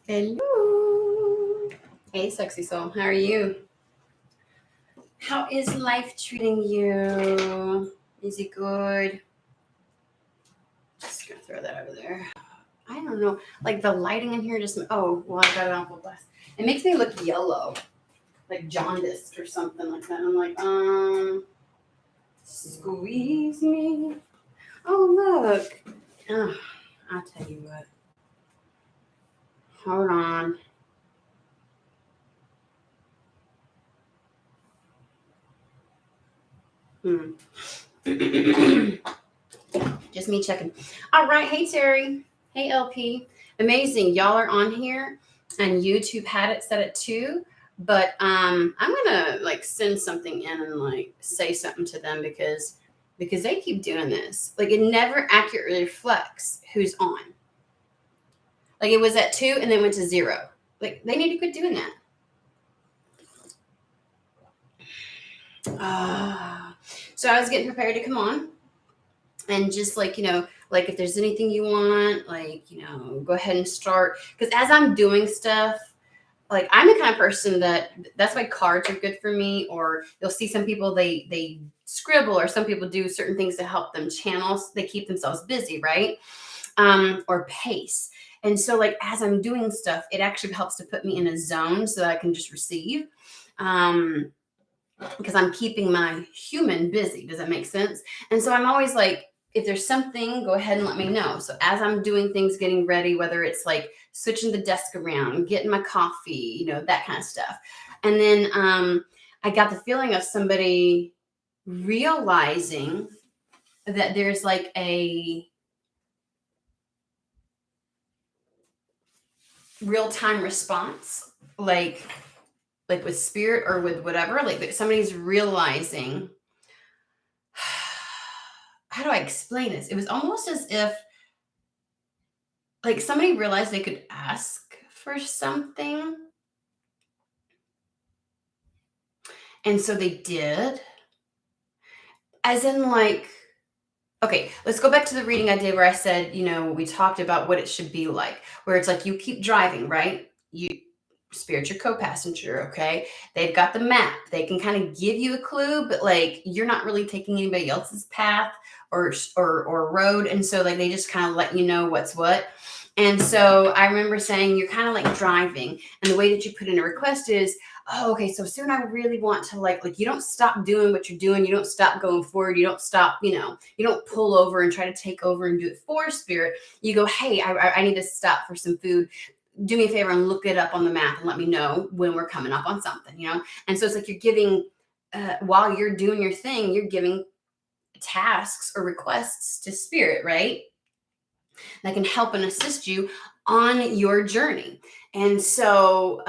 Hello. Hey, sexy soul. How are you? How is life treating you? Is it good? Just gonna throw that over there. I don't know. Like the lighting in here just. Oh, well, I got it on full blast. It makes me look yellow, like jaundiced or something like that. I'm like, squeeze me. Oh, look. Oh, I'll tell you what. Hold on. Just me checking. All right. Hey, Terry. Hey, LP. Amazing. Y'all are on here and YouTube had it set at 2. But I'm gonna like send something in and like say something to them because they keep doing this. Like it never accurately reflects who's on. Like it was at 2 and then went to 0. Like they need to quit doing that. So I was getting prepared to come on and just like like if there's anything you want, like go ahead and start, because as I'm doing stuff, like I'm the kind of person that's why cards are good for me. Or you'll see some people, they scribble, or some people do certain things to help them channel, so they keep themselves busy, right? Or pace. And so like as I'm doing stuff, it actually helps to put me in a zone so that I can just receive, because I'm keeping my human busy. Does that make sense? And so I'm always like, if there's something, go ahead and let me know. So as I'm doing things, getting ready, whether it's like switching the desk around, getting my coffee, that kind of stuff. And then I got the feeling of somebody realizing that there's like a real-time response, like with spirit or with whatever, like that somebody's realizing. How do I explain this? It was almost as if like somebody realized they could ask for something. And so they did. As in like, okay, let's go back to the reading I did where I said, we talked about what it should be like, where it's like you keep driving, right? You spirit your co-passenger, okay? They've got the map. They can kind of give you a clue, but like you're not really taking anybody else's path or road. And so like they just kind of let you know what's what. And so I remember saying, you're kind of like driving, and the way that you put in a request is, oh, okay, so soon I really want to like you don't stop doing what you're doing. You don't stop going forward. You don't stop, you don't pull over and try to take over and do it for spirit. You go, hey, I need to stop for some food. Do me a favor and look it up on the map and let me know when we're coming up on something, And so it's like you're giving, while you're doing your thing, you're giving tasks or requests to spirit, right? That can help and assist you on your journey. And so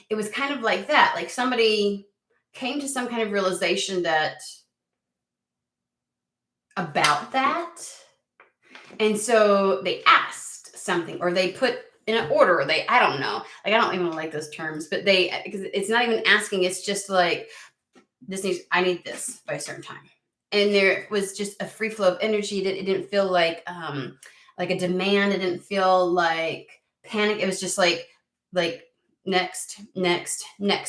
it was kind of like that. Like somebody came to some kind of realization about that. And so they asked something, or they put in an order, or I don't know. Like, I don't even like those terms, but because it's not even asking. It's just like, I need this by a certain time. And there was just a free flow of energy. It didn't feel like a demand. It didn't feel like panic. It was just like next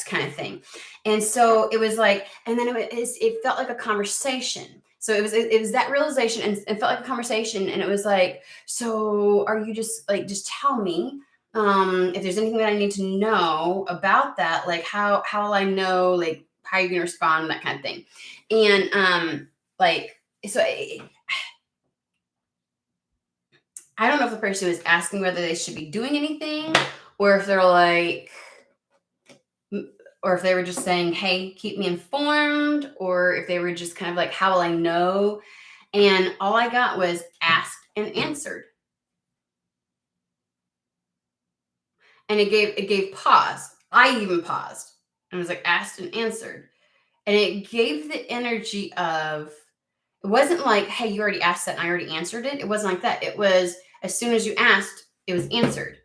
kind of thing. And so it was like, and then it felt like a conversation. So it was that realization, and it felt like a conversation. And it was like, so are you just tell me if there's anything that I need to know about that, like how will I know, like how you're gonna respond, that kind of thing. And so I don't know if the person was asking whether they should be doing anything, or if they're like, or if they were just saying, hey, keep me informed, or if they were just kind of like, how will I know? And all I got was asked and answered. And it gave pause. I even paused and was like, asked and answered. And it gave the energy of, it wasn't like, hey, you already asked that and I already answered it. It wasn't like that. It was, as soon as you asked, it was answered.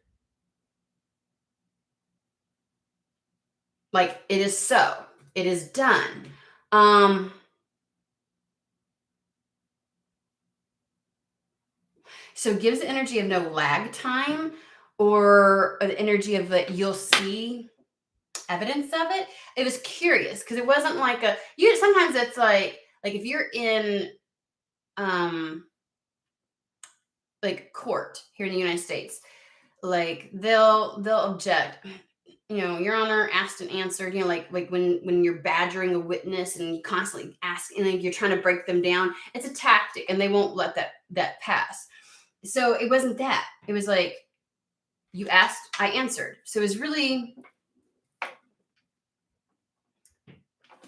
Like, it is so. It is done. So it gives the energy of no lag time, or the energy of like you'll see evidence of it. It was curious because it wasn't like sometimes it's like if you're in like court here in the United States, like they'll object. Your Honor, asked and answered. Like when you're badgering a witness and you constantly ask and then you're trying to break them down. It's a tactic, and they won't let that pass. So it wasn't that. It was like you asked, I answered. So it was really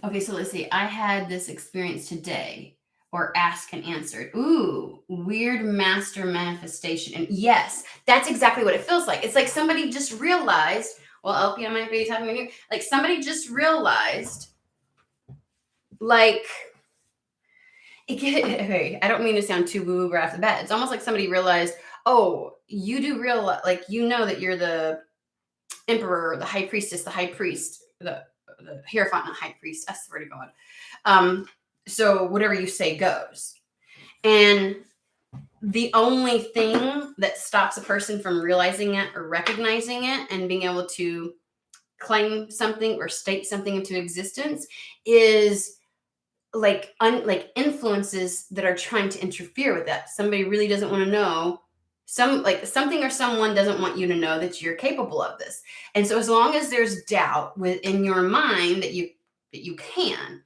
okay. So let's see. I had this experience today, or ask and answered. Ooh, weird master manifestation. And yes, that's exactly what it feels like. It's like somebody just realized. Well, LP, I might be talking to you. Like somebody just realized, like, okay, I don't mean to sound too woo-woo right off the bat. It's almost like somebody realized, oh, you do realize, like, that you're the emperor, the high priestess, the high priest, the Hierophant, not high priest. I swear to God. So whatever you say goes. And the only thing that stops a person from realizing it or recognizing it and being able to claim something or state something into existence is like influences that are trying to interfere with that. Somebody really doesn't want to know, something or someone doesn't want you to know that you're capable of this. And so as long as there's doubt within your mind that you can,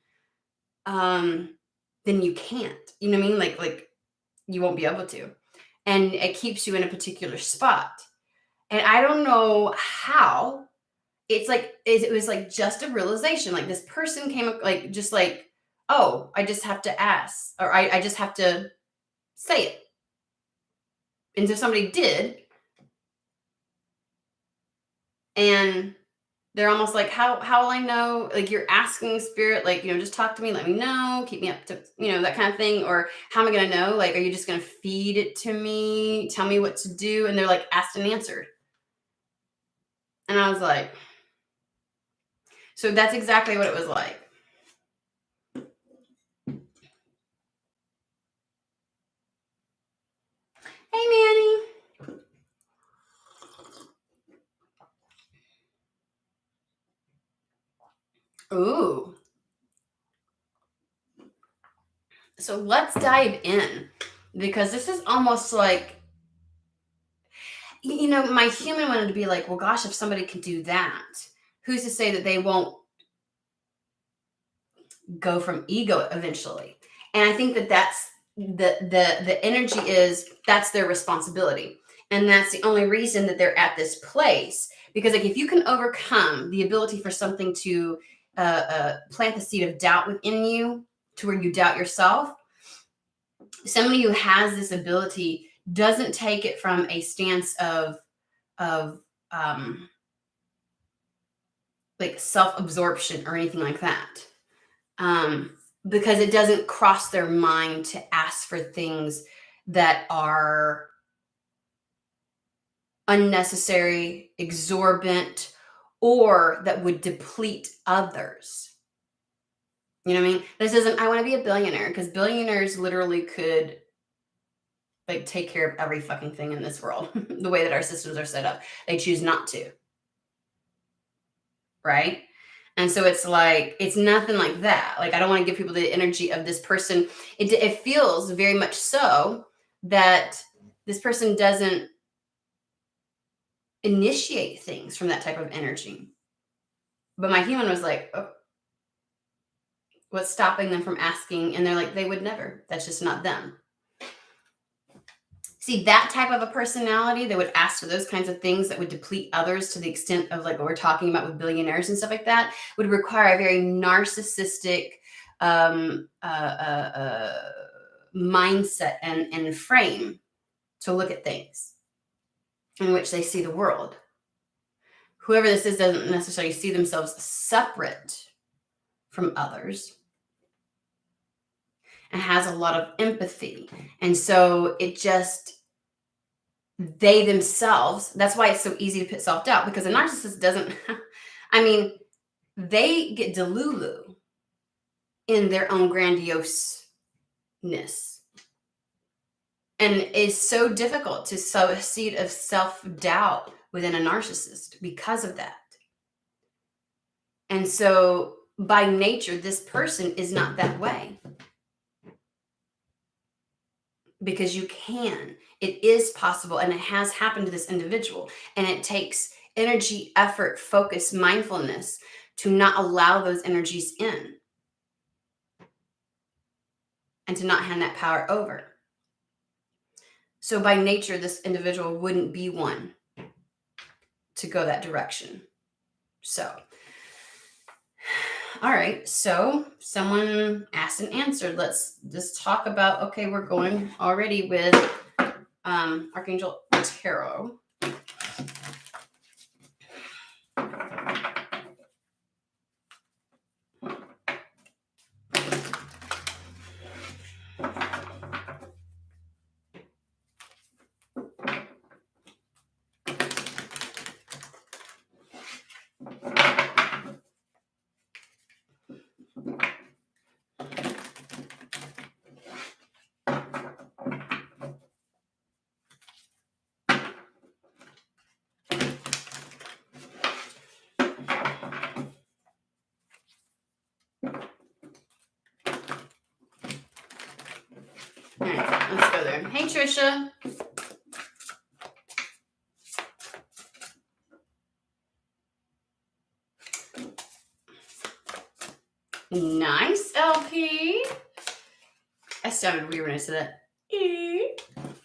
then you can't. You know what I mean? Like you won't be able to. And it keeps you in a particular spot. And I don't know how. It's like it was like just a realization. Like this person came up, like just like, oh, I just have to ask, or I just have to say it. And so somebody did, and they're almost like, how will I know? Like you're asking spirit, like, just talk to me, let me know, keep me up to, that kind of thing. Or how am I going to know? Like, are you just going to feed it to me? Tell me what to do? And they're like asked and answered. And I was like, so that's exactly what it was like. Hey, Manny. Ooh. So let's dive in, because this is almost like, my human wanted to be like, well, gosh, if somebody can do that, who's to say that they won't go from ego eventually? And I think that that's the energy is that's their responsibility. And that's the only reason that they're at this place. Because like if you can overcome the ability for something to plant the seed of doubt within you to where you doubt yourself, somebody who has this ability doesn't take it from a stance of like self-absorption or anything like that. Because it doesn't cross their mind to ask for things that are unnecessary, exorbitant, or that would deplete others. You know what I mean? This isn't, I want to be a billionaire, because billionaires literally could like take care of every fucking thing in this world. The way that our systems are set up, they choose not to. Right? And so it's like, it's nothing like that. Like, I don't want to give people the energy of this person. It feels very much so that this person doesn't initiate things from that type of energy. But my human was like, oh, what's stopping them from asking? And they're like, they would never. That's just not them. See, that type of a personality that would ask for those kinds of things that would deplete others to the extent of like what we're talking about with billionaires and stuff like that would require a very narcissistic mindset and frame to look at things in which they see the world. Whoever this is doesn't necessarily see themselves separate from others and has a lot of empathy. And so it just, they themselves, that's why it's so easy to put self-doubt, because a narcissist doesn't, I mean, they get delulu in their own grandioseness. And it's so difficult to sow a seed of self-doubt within a narcissist because of that. And so by nature, this person is not that way. Because you can. It is possible, and it has happened to this individual. And it takes energy, effort, focus, mindfulness to not allow those energies in and to not hand that power over. So by nature, this individual wouldn't be one to go that direction. So, all right. So someone asked and answered. Let's just talk about, okay, we're going already with Archangel Tarot. All right, let's go there. Hey, Trisha. Nice, LP. I sounded weird when I said that.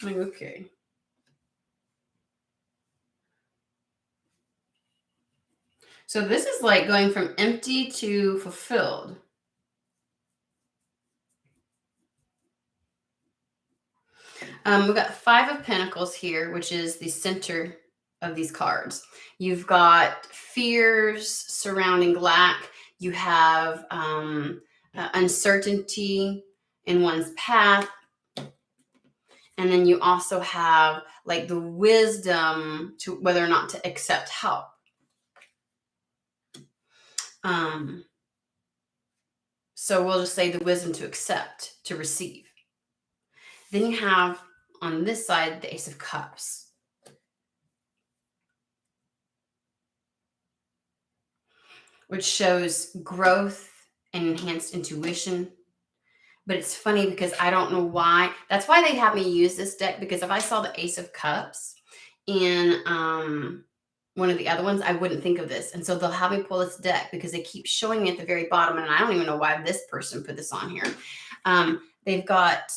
I'm like, okay. So this is like going from empty to fulfilled. We've got 5 of Pentacles here, which is the center of these cards. You've got fears surrounding lack. You have uncertainty in one's path. And then you also have like the wisdom to whether or not to accept help. So we'll just say the wisdom to accept, to receive. Then you have on this side the Ace of Cups. Which shows growth and enhanced intuition. But it's funny because I don't know why. That's why they have me use this deck, because if I saw the Ace of Cups in one of the other ones, I wouldn't think of this. And so they'll have me pull this deck because they keep showing me at the very bottom. And I don't even know why this person put this on here. They've got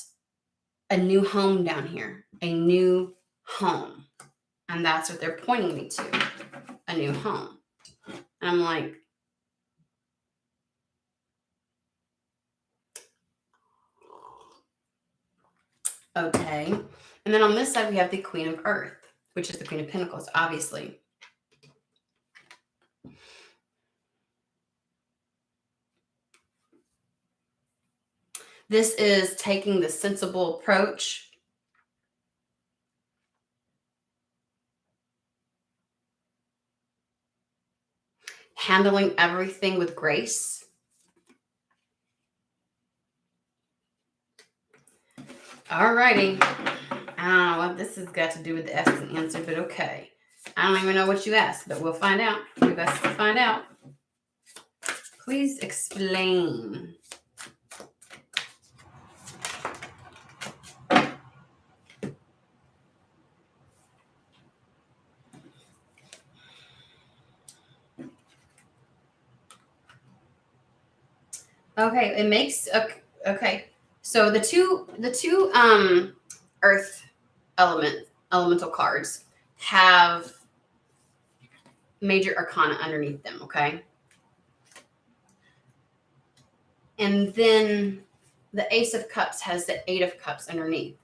a new home down here, a new home. And that's what they're pointing me to, a new home. And I'm like, okay. And then on this side, we have the Queen of Earth, which is the Queen of Pentacles, obviously. This is taking the sensible approach. Handling everything with grace. Alrighty. I don't know what this has got to do with the ask and answer, but okay. I don't even know what you asked, but we'll find out. We best to find out. Please explain. Okay, it makes okay. So the two earth elemental cards have major arcana underneath them, okay? And then the Ace of Cups has the 8 of Cups underneath.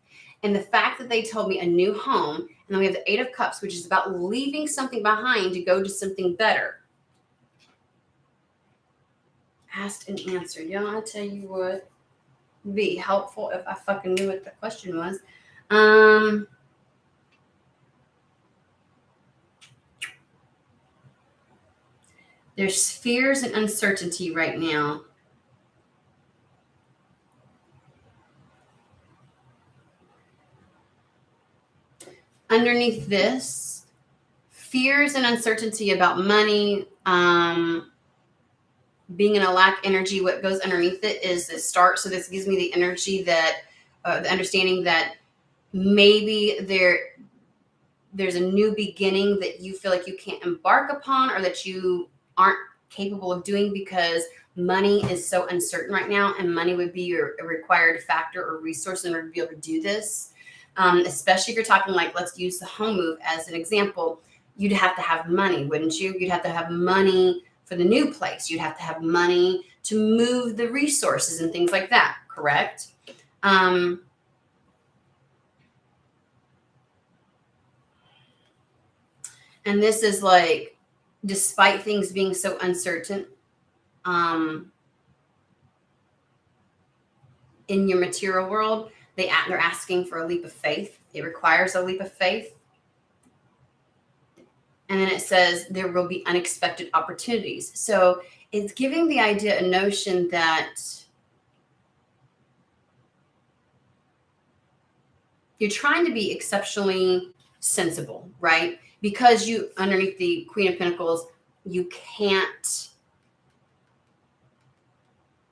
And the fact that they told me a new home, and then we have the 8 of Cups, which is about leaving something behind to go to something better. Asked and answered. Y'all, I tell you what, it'd be helpful if I fucking knew what the question was. There's fears and uncertainty right now. underneath this, fears and uncertainty about money, being in a lack energy, what goes underneath it is the start. So this gives me the energy that, the understanding that maybe there's a new beginning that you feel like you can't embark upon, or that you aren't capable of doing because money is so uncertain right now, and money would be a required factor or resource in order to be able to do this. Especially if you're talking, like, let's use the home move as an example. You'd have to have money, wouldn't you? You'd have to have money for the new place. You'd have to have money to move the resources and things like that, correct? And this is like, despite things being so uncertain, in your material world, they're asking for a leap of faith. It requires a leap of faith. And then it says there will be unexpected opportunities. So it's giving the idea, a notion that you're trying to be exceptionally sensible, right? Because you, underneath the Queen of Pentacles, you can't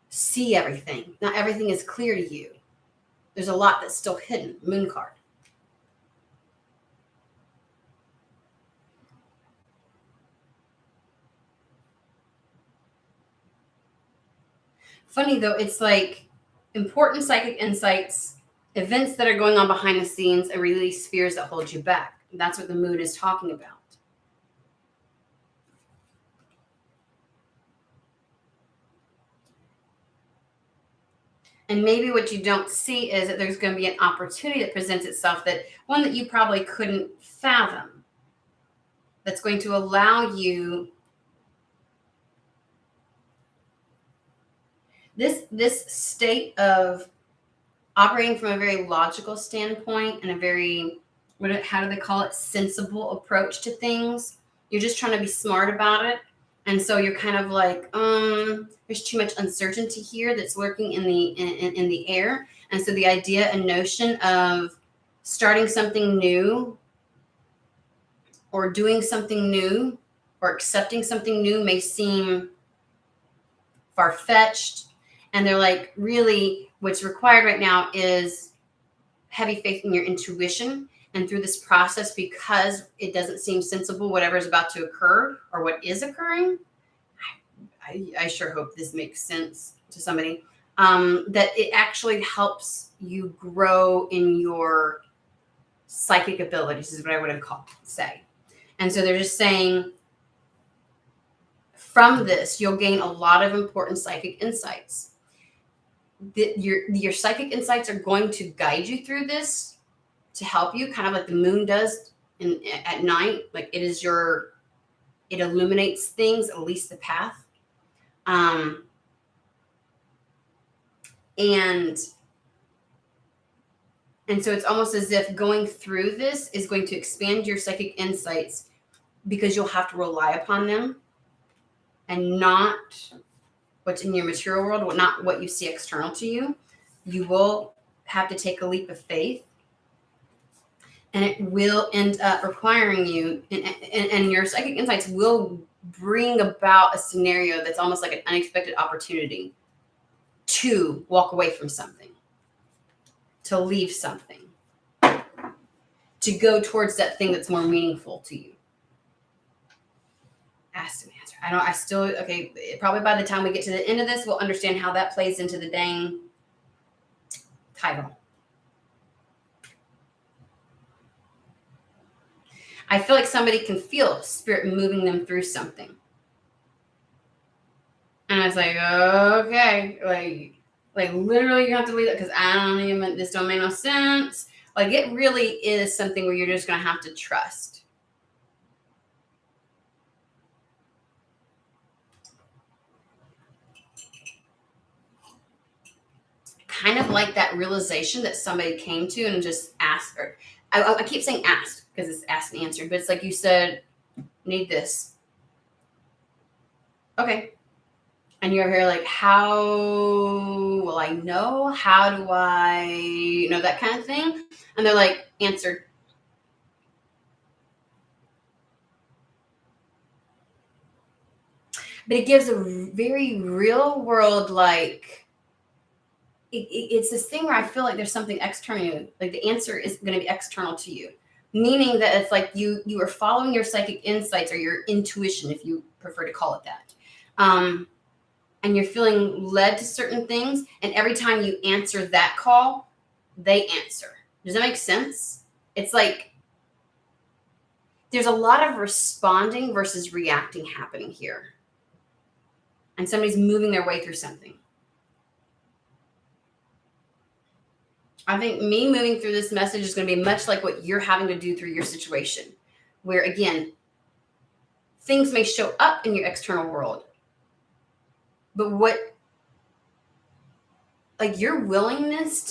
see everything. Not everything is clear to you. There's a lot that's still hidden. Moon card. Funny though, it's like important psychic insights, events that are going on behind the scenes, and release fears that hold you back. That's what the moon is talking about. And maybe what you don't see is that there's going to be an opportunity that presents itself, that one that you probably couldn't fathom, that's going to allow you this state of operating from a very logical standpoint and a very, how do they call it, sensible approach to things. You're just trying to be smart about it. And so you're kind of like, there's too much uncertainty here that's lurking in the air. And so the idea and notion of starting something new, or doing something new, or accepting something new may seem far-fetched. And they're like, really, what's required right now is heavy faith in your intuition. And through this process, because it doesn't seem sensible, whatever is about to occur or what is occurring, I sure hope this makes sense to somebody, that it actually helps you grow in your psychic abilities, is what I would say. And so they're just saying, from this, you'll gain a lot of important psychic insights. Your psychic insights are going to guide you through this, to help you, kind of like the moon does at night. Like, it illuminates things, at least the path. And so it's almost as if going through this is going to expand your psychic insights, because you'll have to rely upon them, and not what's in your material world, not what you see external to you. You will have to take a leap of faith, and it will end up requiring you, and your psychic insights will bring about a scenario that's almost like an unexpected opportunity to walk away from something, to leave something, to go towards that thing that's more meaningful to you. Asked and answered. Okay, probably by the time we get to the end of this, we'll understand how that plays into the dang title. I feel like somebody can feel spirit moving them through something. And I was like, okay, like literally you have to leave it, because this don't make no sense. Like, it really is something where you're just going to have to trust. Kind of like that realization that somebody came to and just asked, or I keep saying asked because it's asked and answered, but it's like you said, need this. Okay. And you're here like, how will I know? How do I know, that kind of thing? And they're like, answered. but it gives a very real world, like, it's this thing where I feel like there's something external, like the answer is going to be external to you, meaning that it's like you are following your psychic insights or your intuition, if you prefer to call it that. And you're feeling led to certain things, and every time you answer that call, they answer. Does that make sense? It's like there's a lot of responding versus reacting happening here. And somebody's moving their way through something. I think me moving through this message is going to be much like what you're having to do through your situation, where, again, things may show up in your external world, but what, like, your willingness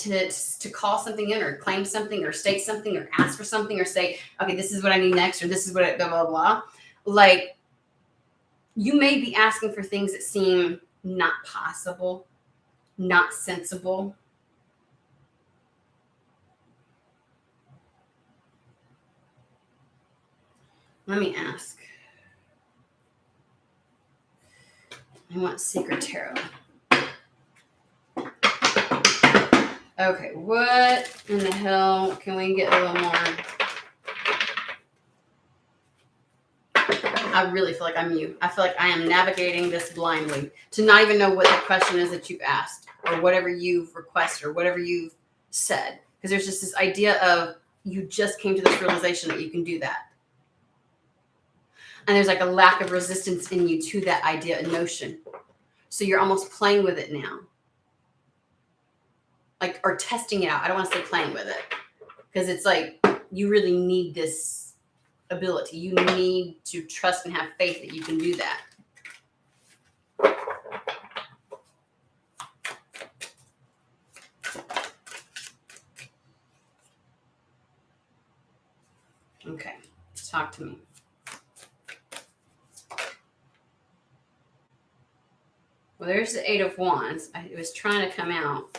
to call something in or claim something or state something or ask for something or say, okay, this is what I need next, or this is what blah, blah, blah. Like, you may be asking for things that seem not possible, not sensible. Let me ask. I want Secret Tarot. Okay, what in the hell can we get a little more? I really feel like I'm you. I feel like I am navigating this blindly to not even know what the question is that you've asked or whatever you've requested or whatever you've said. Because there's just this idea of you just came to this realization that you can do that. And there's like a lack of resistance in you to that idea and notion. So you're almost playing with it now. Like, or testing it out. I don't want to say playing with it. Because it's like, you really need this ability. You need to trust and have faith that you can do that. Okay, talk to me. Well, there's the 8 of Wands. It was trying to come out.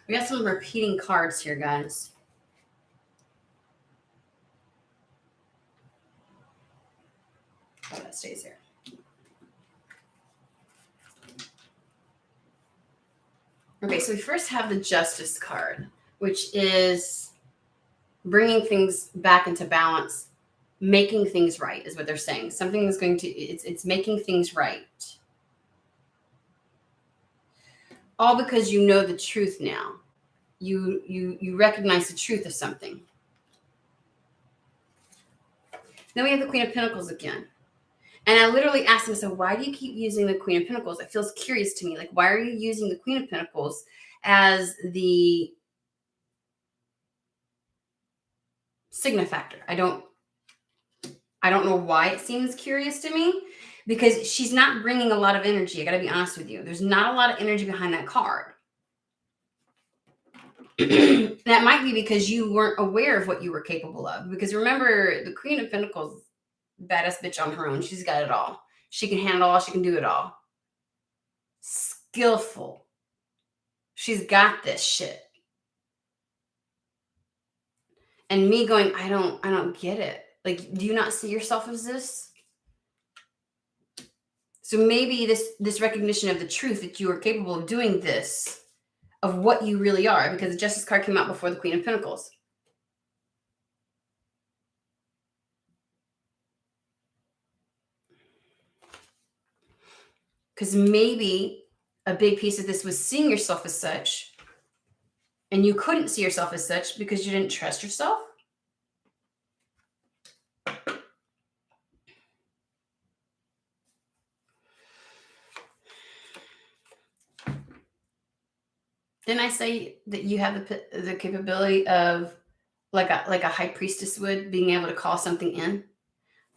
We got some repeating cards here, guys. Oh, that stays here. Okay, so we first have the Justice card, which is bringing things back into balance, making things right, is what they're saying. Something is going to, it's making things right. All because you know the truth now. You recognize the truth of something. Then we have the Queen of Pentacles again. And I literally asked him, so why do you keep using the Queen of Pentacles? It feels curious to me. Like, why are you using the Queen of Pentacles as the signifactor? I don't know why it seems curious to me, because she's not bringing a lot of energy. I got to be honest with you. There's not a lot of energy behind that card. That might be because you weren't aware of what you were capable of. Because remember, the Queen of Pentacles, badass bitch on her own. She's got it all. She can handle all. She can do it all. Skillful. She's got this shit. And me going, I don't get it. Like, do you not see yourself as this? So maybe this recognition of the truth that you are capable of doing this, of what you really are, because the Justice card came out before the Queen of Pentacles. Because maybe a big piece of this was seeing yourself as such, and you couldn't see yourself as such because you didn't trust yourself. Didn't I say that you have the capability of, like a high priestess would, being able to call something in?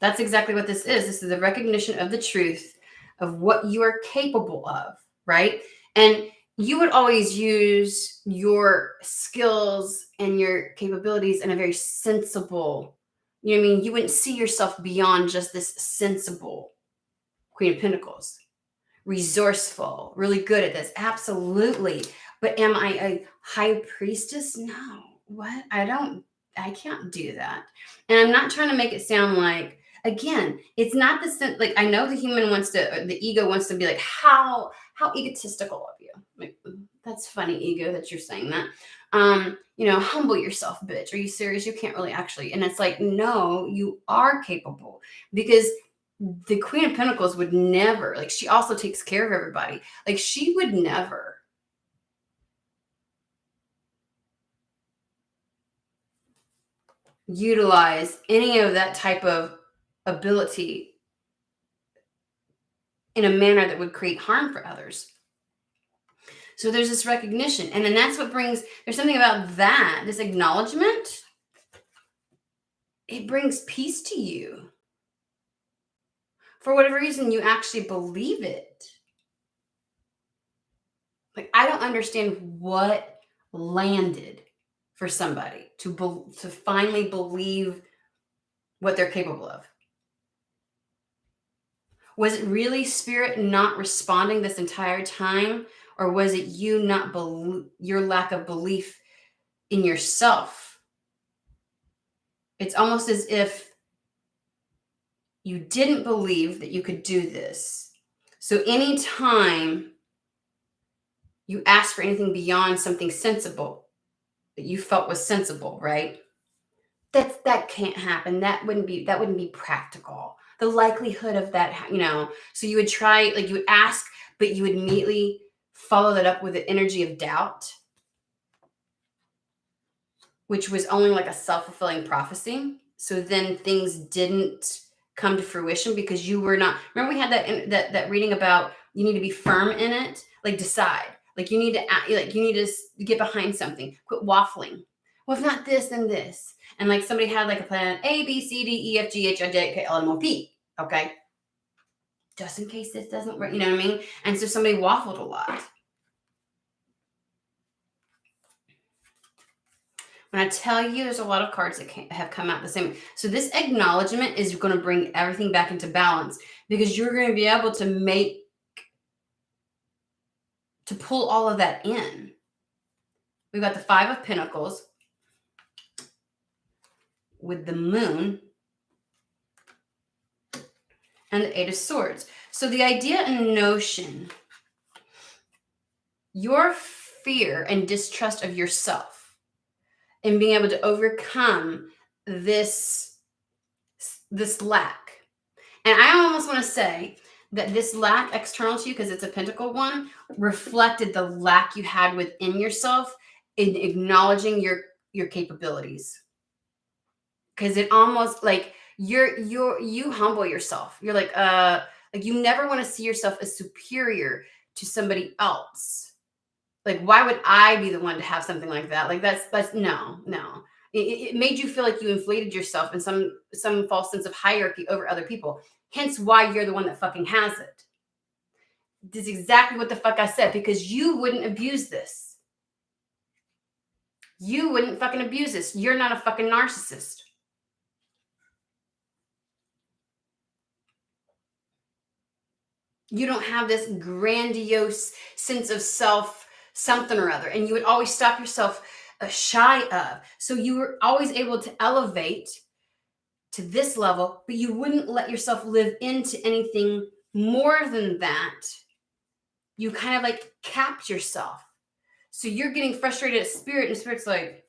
That's exactly what this is. This is the recognition of the truth of what you are capable of, right? And you would always use your skills and your capabilities in a very sensible, You know what I mean? You wouldn't see yourself beyond just this sensible Queen of Pentacles. Resourceful, really good at this. Absolutely. But am I a high priestess? No. What? I can't do that. And I'm not trying to make it sound like, again, it's not the sense, like, I know the human wants to, the ego wants to be like, how egotistical of you. Like, that's funny, ego, that you're saying that. Humble yourself, bitch. Are you serious? You can't really actually. And it's like, no, you are capable, because the Queen of Pentacles would never, like, she also takes care of everybody. Like, she would never utilize any of that type of ability in a manner that would create harm for others. So there's this recognition. And then that's what brings, there's something about that, this acknowledgement, it brings peace to you. For whatever reason, you actually believe it. Like, I don't understand what landed for somebody to finally believe what they're capable of. Was it really spirit not responding this entire time? Or was it you not your lack of belief in yourself? It's almost as if you didn't believe that you could do this. So anytime you ask for anything beyond something sensible that you felt was sensible, right? That can't happen. That wouldn't be practical. The likelihood of that, so you would try, like, you would ask, but you would immediately follow that up with the energy of doubt, which was only like a self-fulfilling prophecy. So then things didn't come to fruition because you were not, remember we had that reading about you need to be firm in it, like decide, like you need to get behind something, quit waffling. Well, if not this, then this. And like somebody had like a plan A, B, C, D, E, F, G, H, I, J, K, L, M, O, P. Okay. Just in case this doesn't work, you know what I mean? And so somebody waffled a lot. When I tell you, there's a lot of cards that have come out the same. So this acknowledgement is going to bring everything back into balance, because you're going to be able to pull all of that in. We've got the Five of Pentacles with the Moon and the Eight of Swords. So the idea and notion, your fear and distrust of yourself and being able to overcome this lack. And I almost want to say that this lack external to you, because it's a pentacle one, reflected the lack you had within yourself in acknowledging your capabilities. Because it almost like you humble yourself. You're like you never want to see yourself as superior to somebody else. Like, why would I be the one to have something like that? Like, that's no. It made you feel like you inflated yourself in some false sense of hierarchy over other people. Hence why you're the one that fucking has it. This is exactly what the fuck I said, because you wouldn't abuse this. You wouldn't fucking abuse this. You're not a fucking narcissist. You don't have this grandiose sense of self, something or other, and you would always stop yourself shy of. So you were always able to elevate to this level, but you wouldn't let yourself live into anything more than that. You kind of like capped yourself. So you're getting frustrated at spirit, and spirit's like,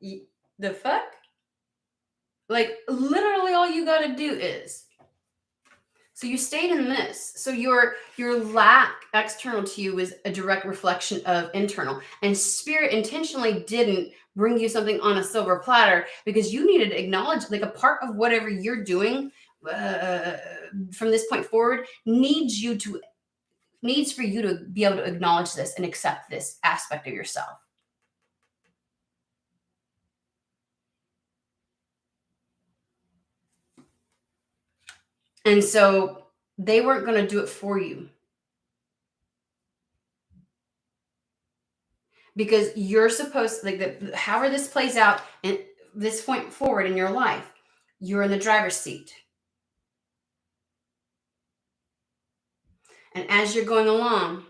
the fuck? Like, literally all you got to do is. So you stayed in this. So your lack external to you is a direct reflection of internal. And spirit intentionally didn't bring you something on a silver platter, because you needed to acknowledge, like, a part of whatever you're doing from this point forward needs for you to be able to acknowledge this and accept this aspect of yourself. And so they weren't going to do it for you, because you're supposed, like, however this plays out, and this point forward in your life, you're in the driver's seat. And as you're going along,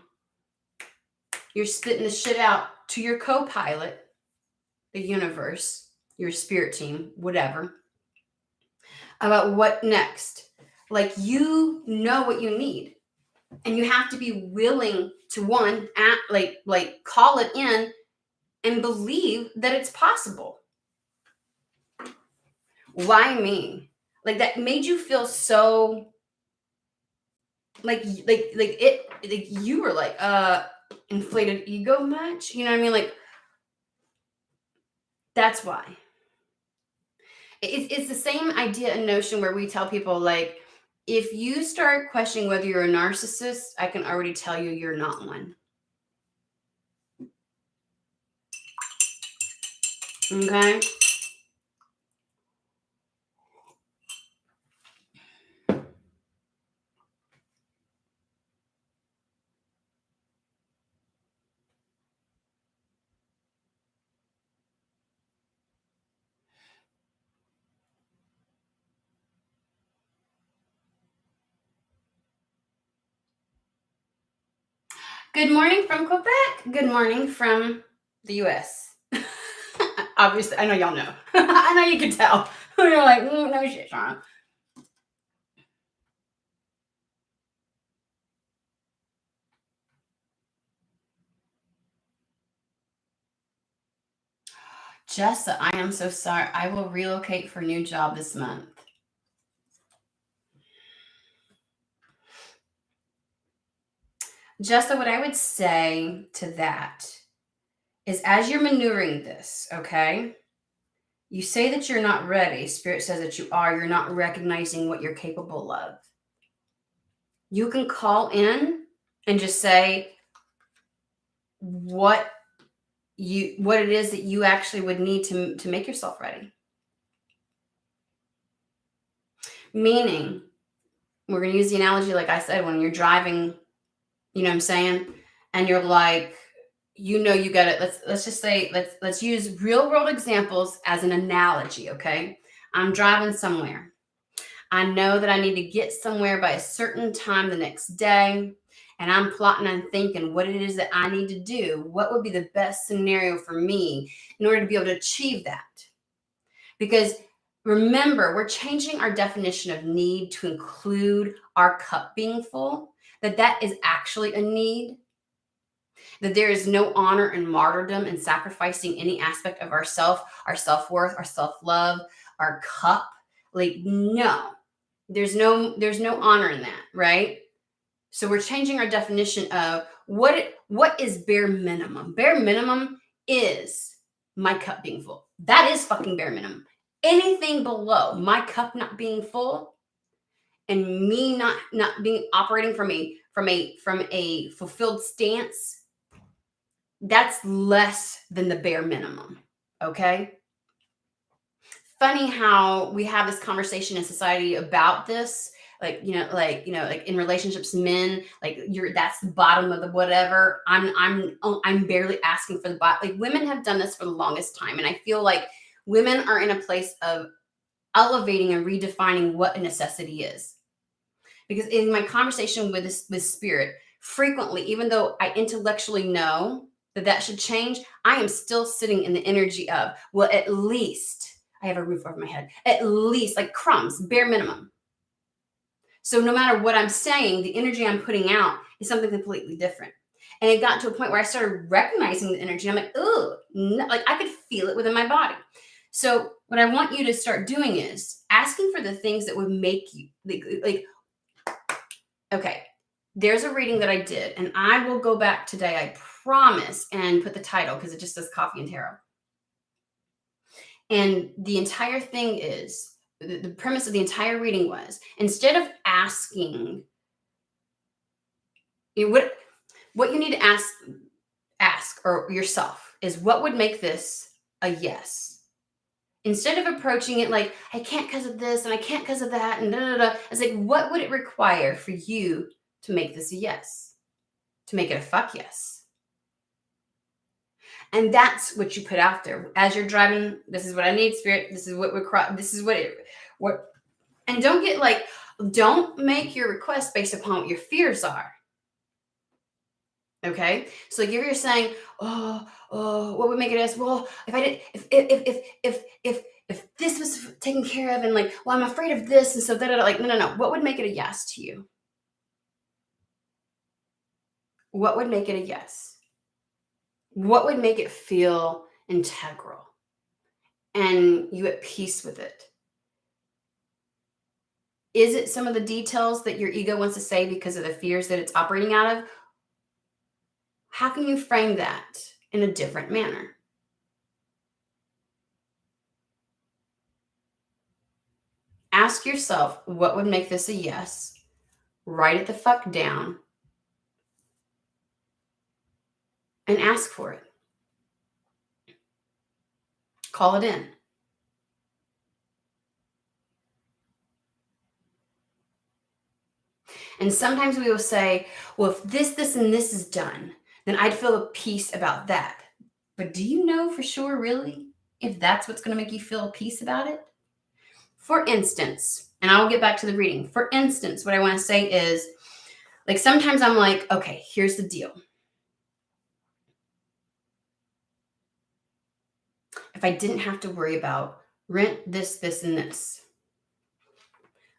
you're spitting the shit out to your co-pilot, the universe, your spirit team, whatever, about what next. Like, you know what you need. And you have to be willing to, one, call it in and believe that it's possible. Why me? Like, that made you feel so like you were like inflated ego much, you know what I mean? Like, that's why. It's the same idea and notion where we tell people, like, if you start questioning whether you're a narcissist, I can already tell you you're not one. Okay. Good morning from Quebec. Good morning from the US. Obviously, I know y'all know. I know you can tell. You're like, no shit, Shauna. Jessa, I am so sorry. I will relocate for a new job this month. Jessa, what I would say to that is, as you're maneuvering this, okay, you say that you're not ready. Spirit says that you are. You're not recognizing what you're capable of. You can call in and just say what it is that you actually would need to make yourself ready. Meaning, we're going to use the analogy, like I said, when you're driving, you know what I'm saying? And you're like, you got it. Let's just say, let's use real world examples as an analogy. Okay. I'm driving somewhere. I know that I need to get somewhere by a certain time the next day. And I'm plotting and thinking what it is that I need to do. What would be the best scenario for me in order to be able to achieve that? Because remember, we're changing our definition of need to include our cup being full, that is actually a need, that there is no honor and martyrdom in sacrificing any aspect of ourself, our self-worth, our self-love, our cup. Like, no, there's no honor in that, right? So we're changing our definition of what is bare minimum. Bare minimum is my cup being full. That is fucking bare minimum. Anything below my cup not being full and me not being operating from a fulfilled stance, that's less than the bare minimum. Okay. Funny how we have this conversation in society about this, like in relationships, men, like, that's the bottom of the whatever. I'm barely asking for the bottom. Like, women have done this for the longest time, and I feel like women are in a place of elevating and redefining what a necessity is. Because in my conversation with spirit, frequently, even though I intellectually know that should change, I am still sitting in the energy of, well, at least I have a roof over my head. At least, like, crumbs, bare minimum. So no matter what I'm saying, the energy I'm putting out is something completely different. And it got to a point where I started recognizing the energy. I'm like, oh, no, like, I could feel it within my body. So what I want you to start doing is asking for the things that would make you like okay, there's a reading that I did, and I will go back today, I promise, and put the title, because it just says Coffee and Tarot. And the entire thing is, the premise of the entire reading was, instead of asking, what you need to ask or yourself is, what would make this a yes? Instead of approaching it like, I can't because of this and I can't because of that and da da da. It's like, what would it require for you to make this a yes? To make it a fuck yes? And that's what you put out there. As you're driving, this is what I need, Spirit. This is what this is what, and don't make your request based upon what your fears are. Okay. So like if you're saying, what would make it as, well, if I did, if this was taken care of and like, well, I'm afraid of this. And so that, like, no. What would make it a yes to you? What would make it a yes? What would make it feel integral and you at peace with it? Is it some of the details that your ego wants to say because of the fears that it's operating out of? How can you frame that in a different manner? Ask yourself, what would make this a yes? Write it the fuck down and ask for it. Call it in. And sometimes we will say, well, if this, and this is done, then I'd feel a peace about that. But do you know for sure, really, if that's what's going to make you feel peace about it? For instance, and I will get back to the reading. For instance, what I want to say is, like, sometimes I'm like, okay, here's the deal. If I didn't have to worry about rent, this, and this,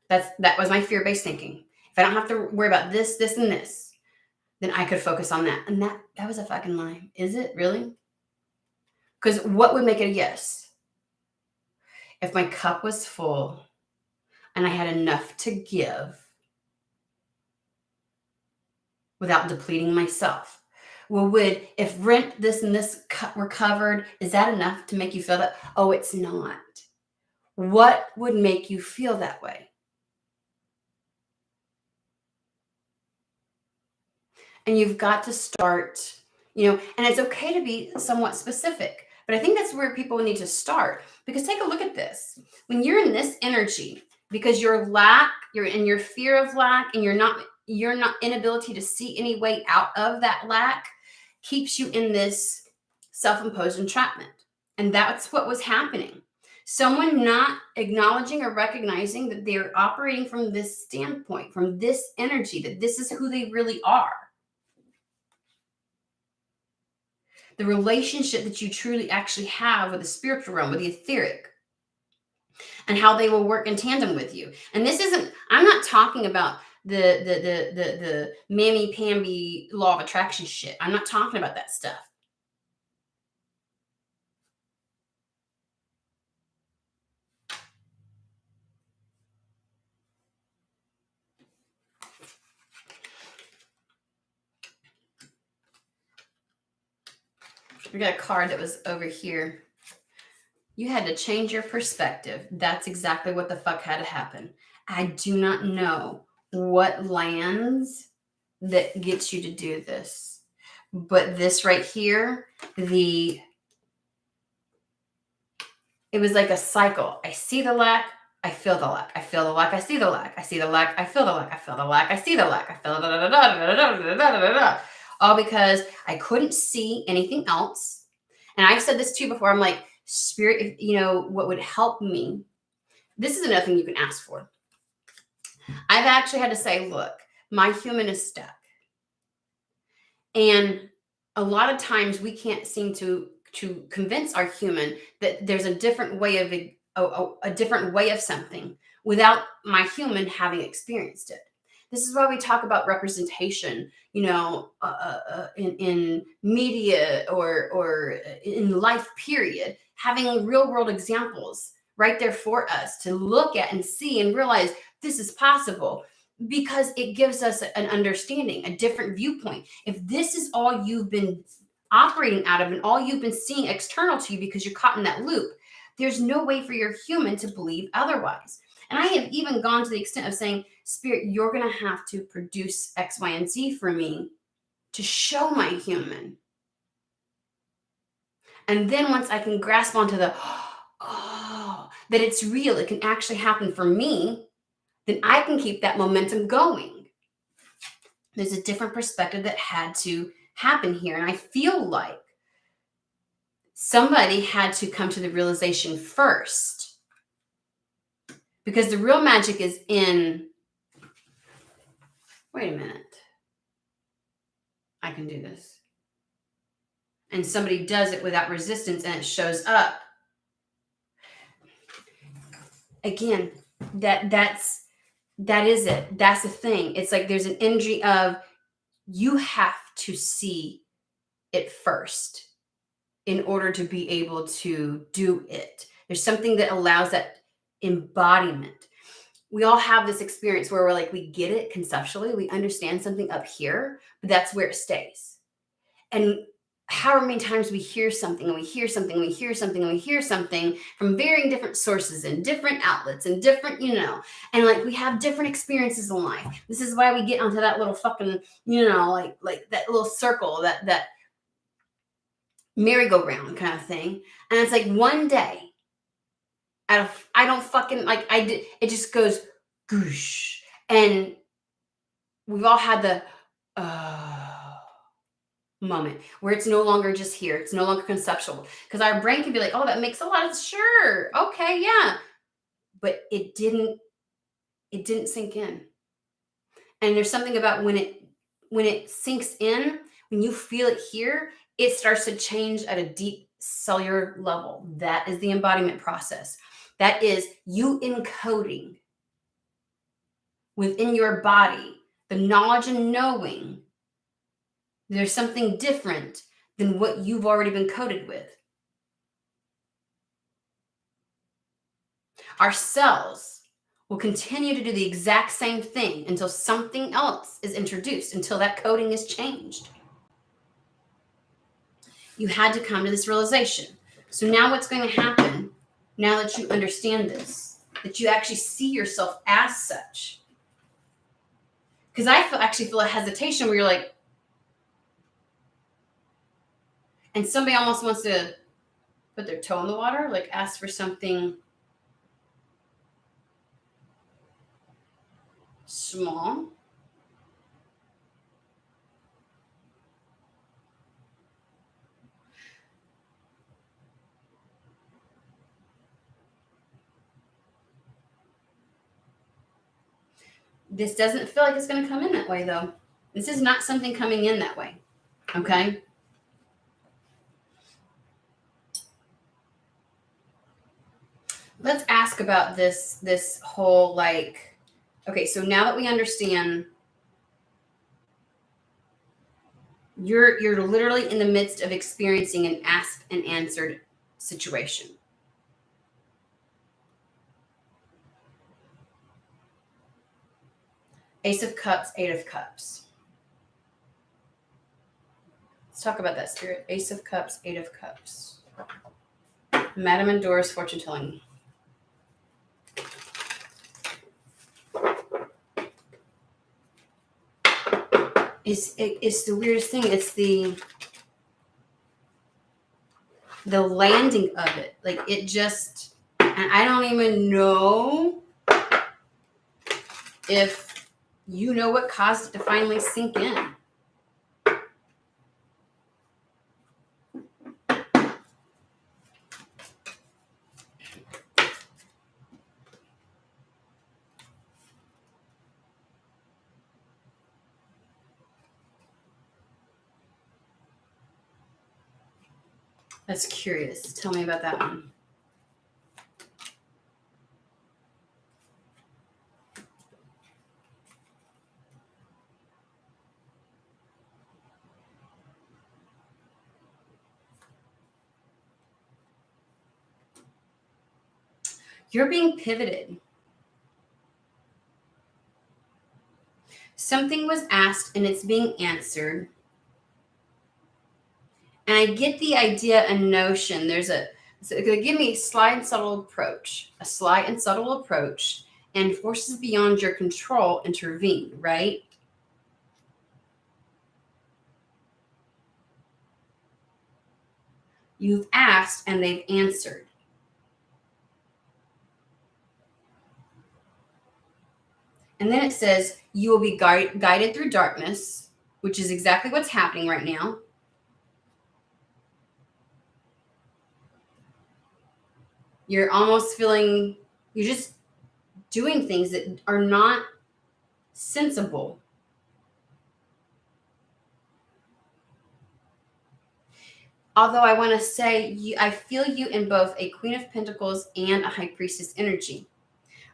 that was my fear-based thinking. If I don't have to worry about this, and this, then I could focus on that. And that was a fucking lie. Is it really? Because what would make it a yes? If my cup was full and I had enough to give without depleting myself. Well, if rent, this, and this were covered, is that enough to make you feel that? Oh, it's not. What would make you feel that way? And you've got to start, and it's okay to be somewhat specific, but I think that's where people need to start, because take a look at this. When you're in this energy, because you're in your fear of lack, and you're not inability to see any way out of that lack keeps you in this self-imposed entrapment. And that's what was happening. Someone not acknowledging or recognizing that they're operating from this standpoint, from this energy, that this is who they really are. The relationship that you truly actually have with the spiritual realm, with the etheric, and how they will work in tandem with you. And I'm not talking about the mammy-pamby law of attraction shit. I'm not talking about that stuff. We got a card that was over here. You had to change your perspective. That's exactly what the fuck had to happen. I do not know what lands that gets you to do this. But this right here, it was like a cycle. I see the lack, I feel the lack. I feel the lack, I see the lack. I see the lack, I feel the lack. I feel the lack, I see the lack. I feel da-da-da-da-da-da-da-da-da-da-da. All because I couldn't see anything else. And I've said this too before. I'm like, Spirit, what would help me? This is another thing you can ask for. I've actually had to say, look, my human is stuck. And a lot of times we can't seem to convince our human that there's a different way of something without my human having experienced it. This is why we talk about representation, in media or in life, period, having real world examples right there for us to look at and see and realize this is possible, because it gives us an understanding, a different viewpoint. If this is all you've been operating out of and all you've been seeing external to you because you're caught in that loop, there's no way for your human to believe otherwise. And I have even gone to the extent of saying, Spirit, you're going to have to produce X, Y, and Z for me to show my human. And then once I can grasp onto that it's real, it can actually happen for me, then I can keep that momentum going. There's a different perspective that had to happen here. And I feel like somebody had to come to the realization first, because the real magic is in, wait a minute, I can do this. And somebody does it without resistance and it shows up. Again, that is it. That's the thing. It's like there's an energy of you have to see it first in order to be able to do it. There's something that allows that embodiment. We all have this experience where we're like, we get it conceptually, we understand something up here, but that's where it stays. And however many times we hear something and we hear something and we hear something and we hear something from varying different sources and different outlets and different, and like we have different experiences in life. This is why we get onto that little fucking, like that little circle, that merry-go-round kind of thing. And it's like one day, I don't fucking, like I did, it just goes goosh. And we've all had the moment where it's no longer just here. It's no longer conceptual, because our brain can be like, oh, that makes a lot of, sure. Okay. Yeah. But it didn't sink in. And there's something about when it sinks in, when you feel it here, it starts to change at a deep cellular level. That is the embodiment process. That is you encoding within your body the knowledge and knowing there's something different than what you've already been coded with. Our cells will continue to do the exact same thing until something else is introduced, until that coding is changed. You had to come to this realization. So now what's going to happen, now that you understand this, that you actually see yourself as such? Because I actually feel a hesitation where you're like, and somebody almost wants to put their toe in the water, like ask for something small. This doesn't feel like it's going to come in that way, though. This is not something coming in that way. Okay? Let's ask about this whole, like, okay, so now that we understand you're literally in the midst of experiencing an asked and answered situation. Ace of Cups, Eight of Cups. Let's talk about that, Spirit. Ace of Cups, Eight of Cups. Madame Endor's fortune telling. It's the weirdest thing. It's the landing of it. Like it just, and I don't even know if you know what caused it to finally sink in. That's curious. Tell me about that one. You're being pivoted. Something was asked and it's being answered. And I get the idea and notion. So give me a sly and subtle approach. A sly and subtle approach, and forces beyond your control intervene, right? You've asked and they've answered. And then it says, you will be guided through darkness, which is exactly what's happening right now. You're almost feeling, you're just doing things that are not sensible. Although I want to say, I feel you in both a Queen of Pentacles and a High Priestess energy.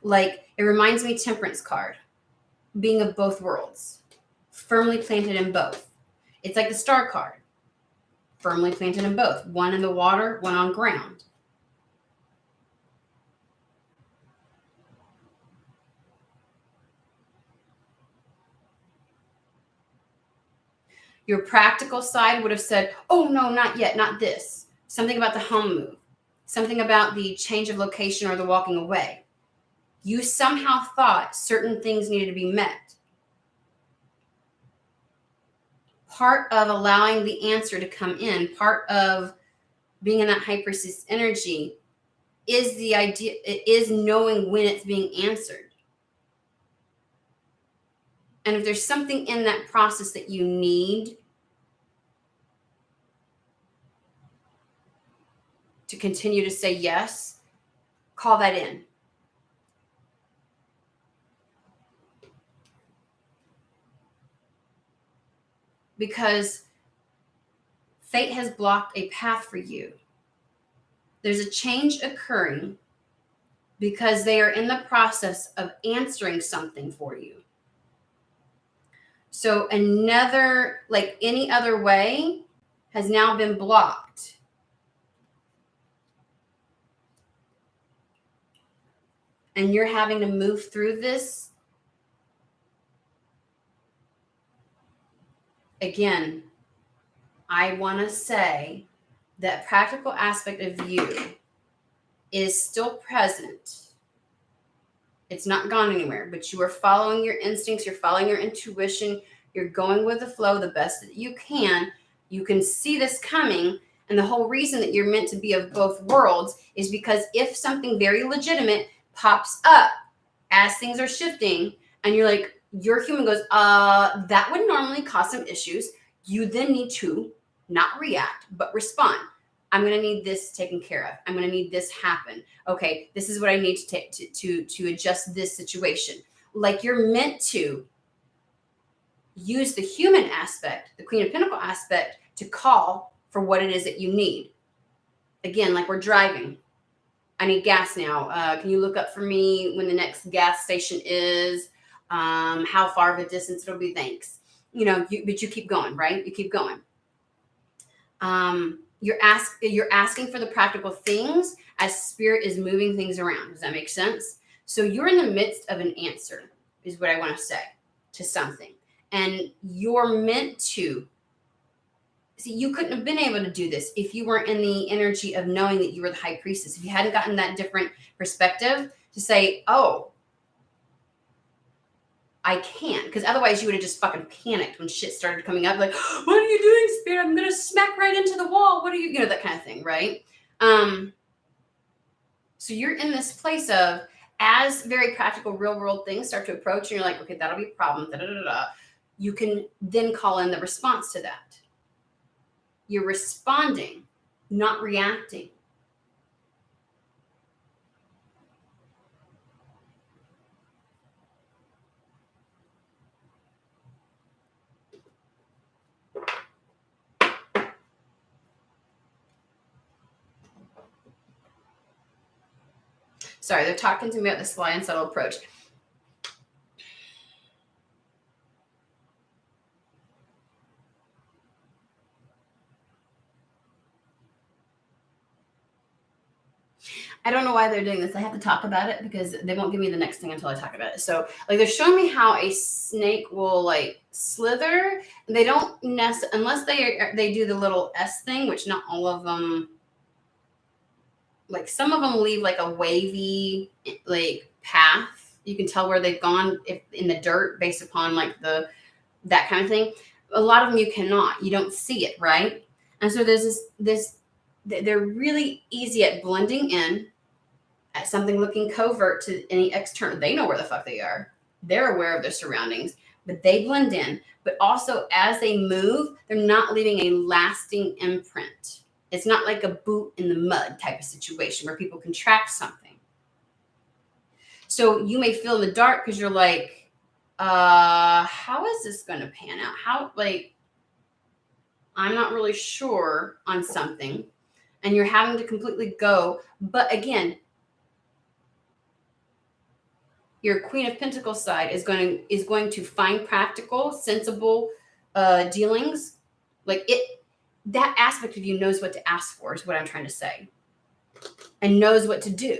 Like, it reminds me Temperance card, being of both worlds, firmly planted in both. It's like the Star card, firmly planted in both, one in the water, one on ground. Your practical side would have said, oh, no, not yet, not this. Something about the home move, something about the change of location or the walking away. You somehow thought certain things needed to be met. Part of allowing the answer to come in, part of being in that High Priestess energy is the idea, it is knowing when it's being answered. And if there's something in that process that you need to continue to say yes, call that in. Because fate has blocked a path for you. There's a change occurring because they are in the process of answering something for you. So another, like any other way, has now been blocked. And you're having to move through this. Again, I want to say that practical aspect of you is still present. It's not gone anywhere, but you are following your instincts. You're following your intuition. You're going with the flow the best that you can. You can see this coming. And the whole reason that you're meant to be of both worlds is because if something very legitimate pops up as things are shifting and you're like, your human goes, that would normally cause some issues. You then need to not react, but respond. I'm going to need this taken care of. I'm going to need this happen. Okay, this is what I need to take to adjust this situation. Like, you're meant to use the human aspect, the Queen of Pentacles aspect, to call for what it is that you need. Again, like we're driving. I need gas now. Can you look up for me when the next gas station is? How far of a distance it'll be? Thanks. But you keep going, right? You keep going. You're asking for the practical things as spirit is moving things around. Does that make sense? So you're in the midst of an answer, is what I want to say, to something. And you're meant to. See, you couldn't have been able to do this if you weren't in the energy of knowing that you were the High Priestess. If you hadn't gotten that different perspective to say, oh, I can't. Because otherwise you would have just fucking panicked when shit started coming up. Like, what are you doing, Spirit? I'm going to smack right into the wall. What are you, that kind of thing, right? So you're in this place of, as very practical real world things start to approach and you're like, okay, that'll be a problem. You can then call in the response to that. You're responding, not reacting. Sorry, they're talking to me about the sly and subtle approach. I don't know why they're doing this. I have to talk about it because they won't give me the next thing until I talk about it. So, like, they're showing me how a snake will, like, slither. They don't unless they do the little S thing, which not all of them. Like, some of them leave like a wavy, like, path. You can tell where they've gone in the dirt based upon like that kind of thing. A lot of them you cannot. You don't see it, right? And so there's this. They're really easy at blending in. At something looking covert to any external. They know where the fuck they are. They're aware of their surroundings, but they blend in. But also, as they move, they're not leaving a lasting imprint. It's not like a boot in the mud type of situation where people can track something. So you may feel in the dark because you're like, how is this going to pan out? How, like, I'm not really sure on something, and you're having to completely go. But again, your Queen of Pentacles side is going to find practical, sensible dealings. Like that aspect of you knows what to ask for, is what I'm trying to say, and knows what to do.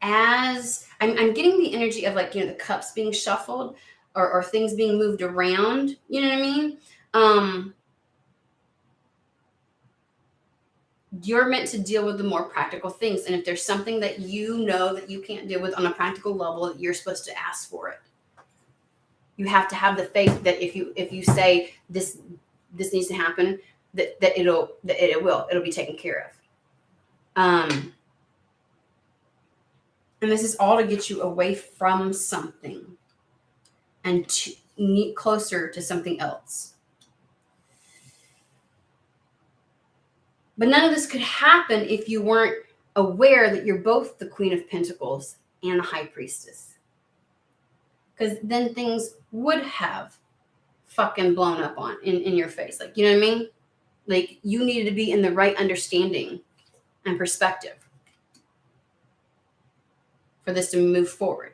As I'm getting the energy of, like, the cups being shuffled, or things being moved around. You know what I mean? You're meant to deal with the more practical things. And if there's something that you know that you can't deal with on a practical level, you're supposed to ask for it. You have to have the faith that if you say this needs to happen, that it'll be taken care of. And this is all to get you away from something and to meet closer to something else. But none of this could happen if you weren't aware that you're both the Queen of Pentacles and the High Priestess. Because then things would have fucking blown up in your face. Like, you know what I mean? Like, you needed to be in the right understanding and perspective for this to move forward.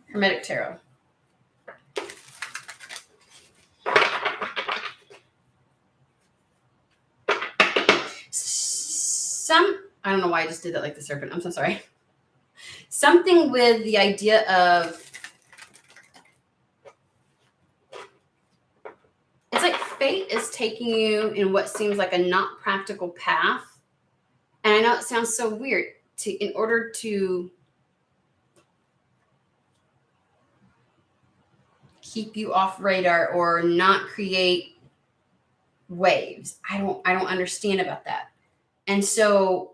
Hermetic Tarot. I don't know why I just did that like the serpent. I'm so sorry. Something with the idea of, it's like fate is taking you in what seems like a not practical path. And I know it sounds so weird, in order to keep you off radar or not create waves. I don't understand about that. And so,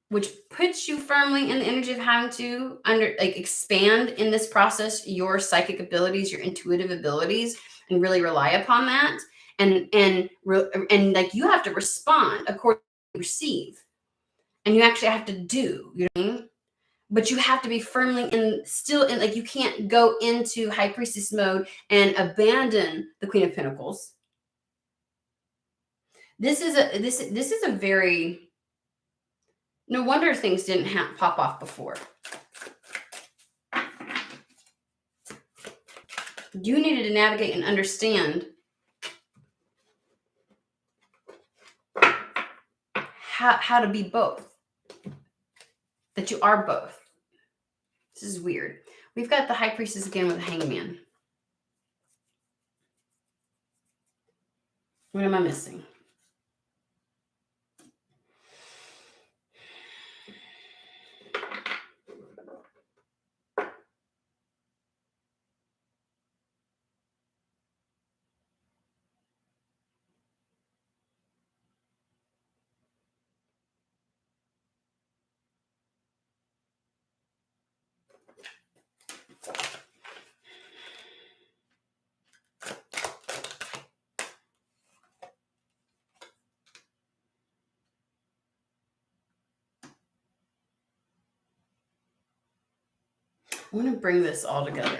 which puts you firmly in the energy of having to expand in this process your psychic abilities, your intuitive abilities, and really rely upon that. And like, you have to respond according to what you receive, and you actually have to do. You know what I mean? But you have to be firmly still in, like, you can't go into High Priestess mode and abandon the Queen of Pentacles. This is a very, no wonder things didn't pop off before. You needed to navigate and understand how to be both. That you are both. This is weird. We've got the High Priestess again with the Hangman. What am I missing? I want to bring this all together.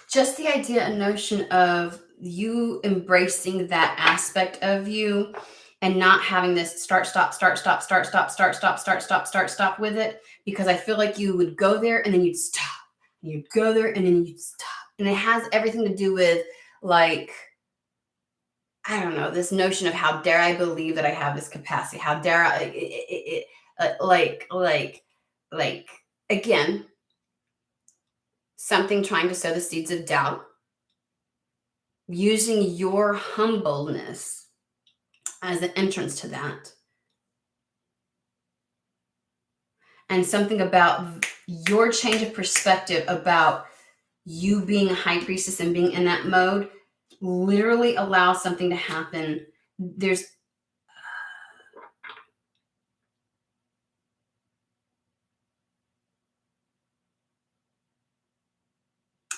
Just the idea and notion of you embracing that aspect of you and not having this start, stop with it, because I feel like you would go there and then you'd stop. You'd go there and then you'd stop. And it has everything to do with, like, I don't know, this notion of how dare I believe that I have this capacity? How dare I, like, again, something trying to sow the seeds of doubt, using your humbleness as an entrance to that. And something about your change of perspective about you being a high priestess and being in that mode literally allows something to happen.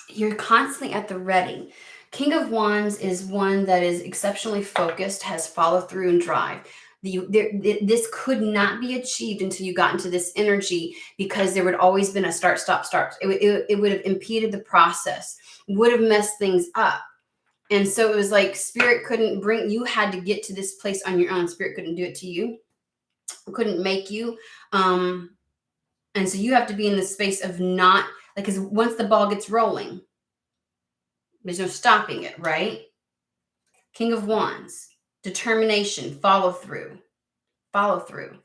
You're constantly at the ready. King of Wands is one that is exceptionally focused, has follow through and drive. This could not be achieved until you got into this energy, because there would always been a start, stop, start. It would have impeded the process, would have messed things up. And so it was like spirit couldn't bring, you had to get to this place on your own. Spirit couldn't do it to you, couldn't make you. And so you have to be in the space of not, like, because once the ball gets rolling, there's no stopping it, right? King of Wands, determination, follow through, follow through.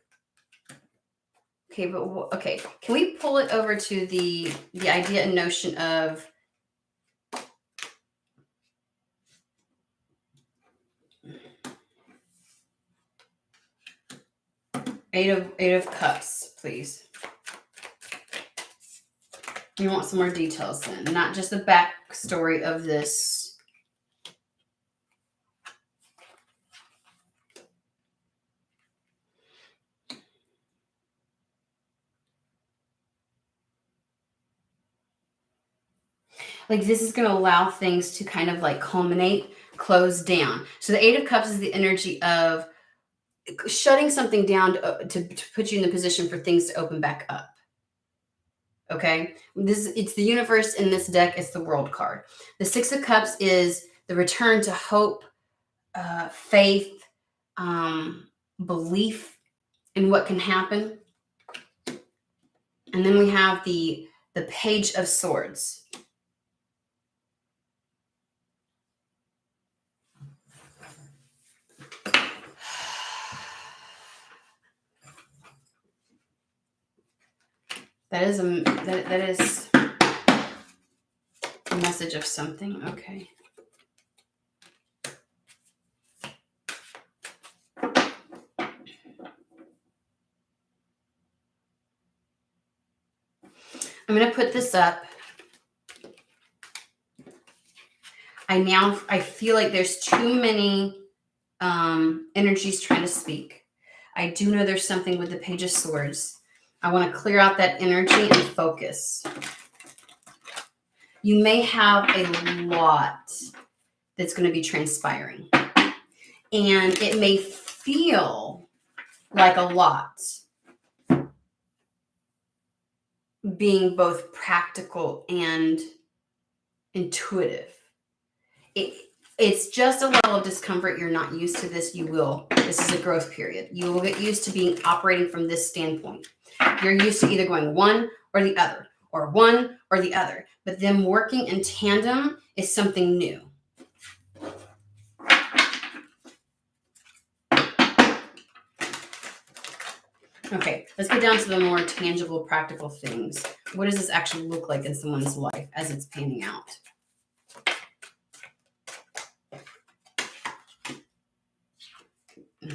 Okay, but okay, can we pull it over to the idea and notion of Eight of Cups, please? You want some more details then, not just the backstory of this. Like, this is going to allow things to kind of like culminate, close down. So the Eight of Cups is the energy of shutting something down to put you in the position for things to open back up. Okay, it's the universe in this deck. It's the World card. The Six of Cups is the return to hope, faith, belief in what can happen. And then we have the Page of Swords. That is a message of something. Okay. I'm going to put this up. I feel like there's too many energies trying to speak. I do know there's something with the Page of Swords. I want to clear out that energy and focus. You may have a lot that's going to be transpiring. And it may feel like a lot, being both practical and intuitive. It's just a level of discomfort. You're not used to this. You will. This is a growth period. You will get used to being operating from this standpoint. You're used to either going one or the other, or one or the other. But them working in tandem is something new. Okay, let's get down to the more tangible, practical things. What does this actually look like in someone's life as it's panning out?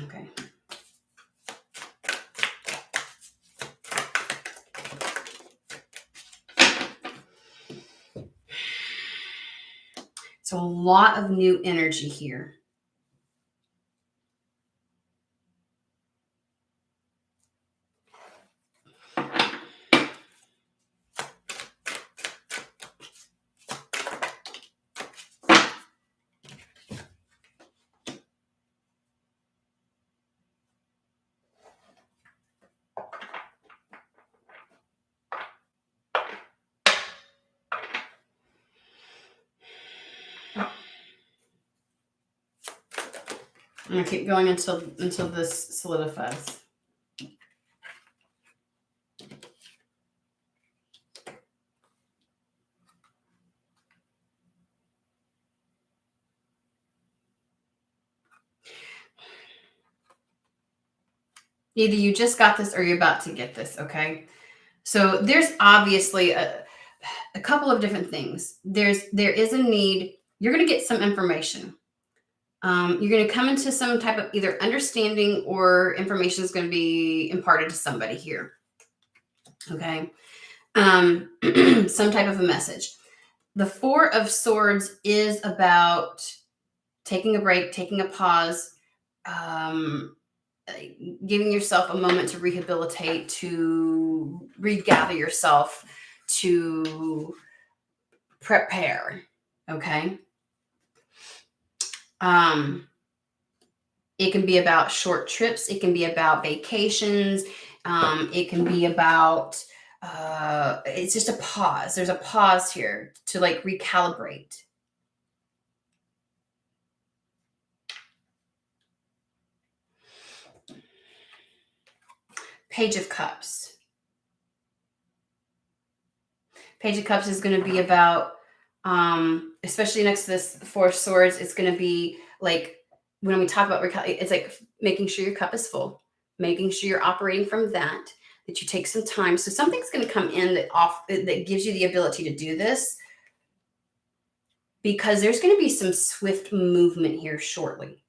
Okay. So a lot of new energy here. I'm going to keep going until this solidifies. Either you just got this or you're about to get this, okay? So there's obviously a couple of different things. There is a need. You're going to get some information. You're going to come into some type of either understanding or information is going to be imparted to somebody here. Okay. Some type of a message. The Four of Swords is about taking a break, taking a pause, giving yourself a moment to rehabilitate, to regather yourself, to prepare. Okay. It can be about short trips. It can be about vacations. It can be about, it's just a pause. There's a pause here to like recalibrate. Page of Cups. Page of Cups is going to be about, especially next to this Four of Swords, it's going to be like, when we talk about it's like making sure your cup is full, making sure you're operating from that you take some time. So something's going to come in that gives you the ability to do this, because there's going to be some swift movement here shortly.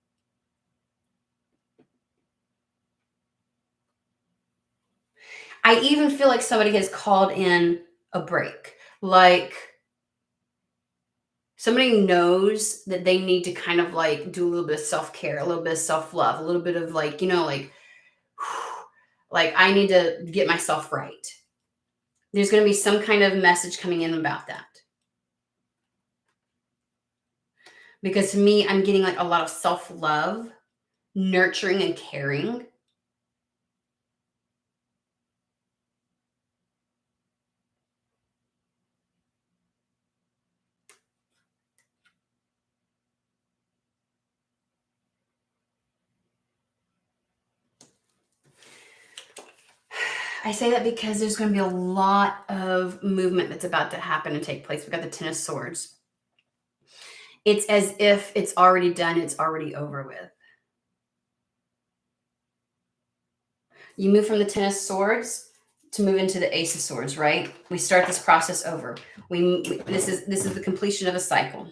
I even feel like somebody has called in a break. Like somebody knows that they need to kind of like do a little bit of self-care, a little bit of self-love, a little bit of like, like I need to get myself right. There's going to be some kind of message coming in about that. Because to me, I'm getting like a lot of self-love, nurturing and caring. I say that because there's going to be a lot of movement that's about to happen and take place. We've got the Ten of Swords. It's as if it's already done. It's already over with. You move from the Ten of Swords to move into the Ace of Swords, right? We start this process over. This is the completion of a cycle.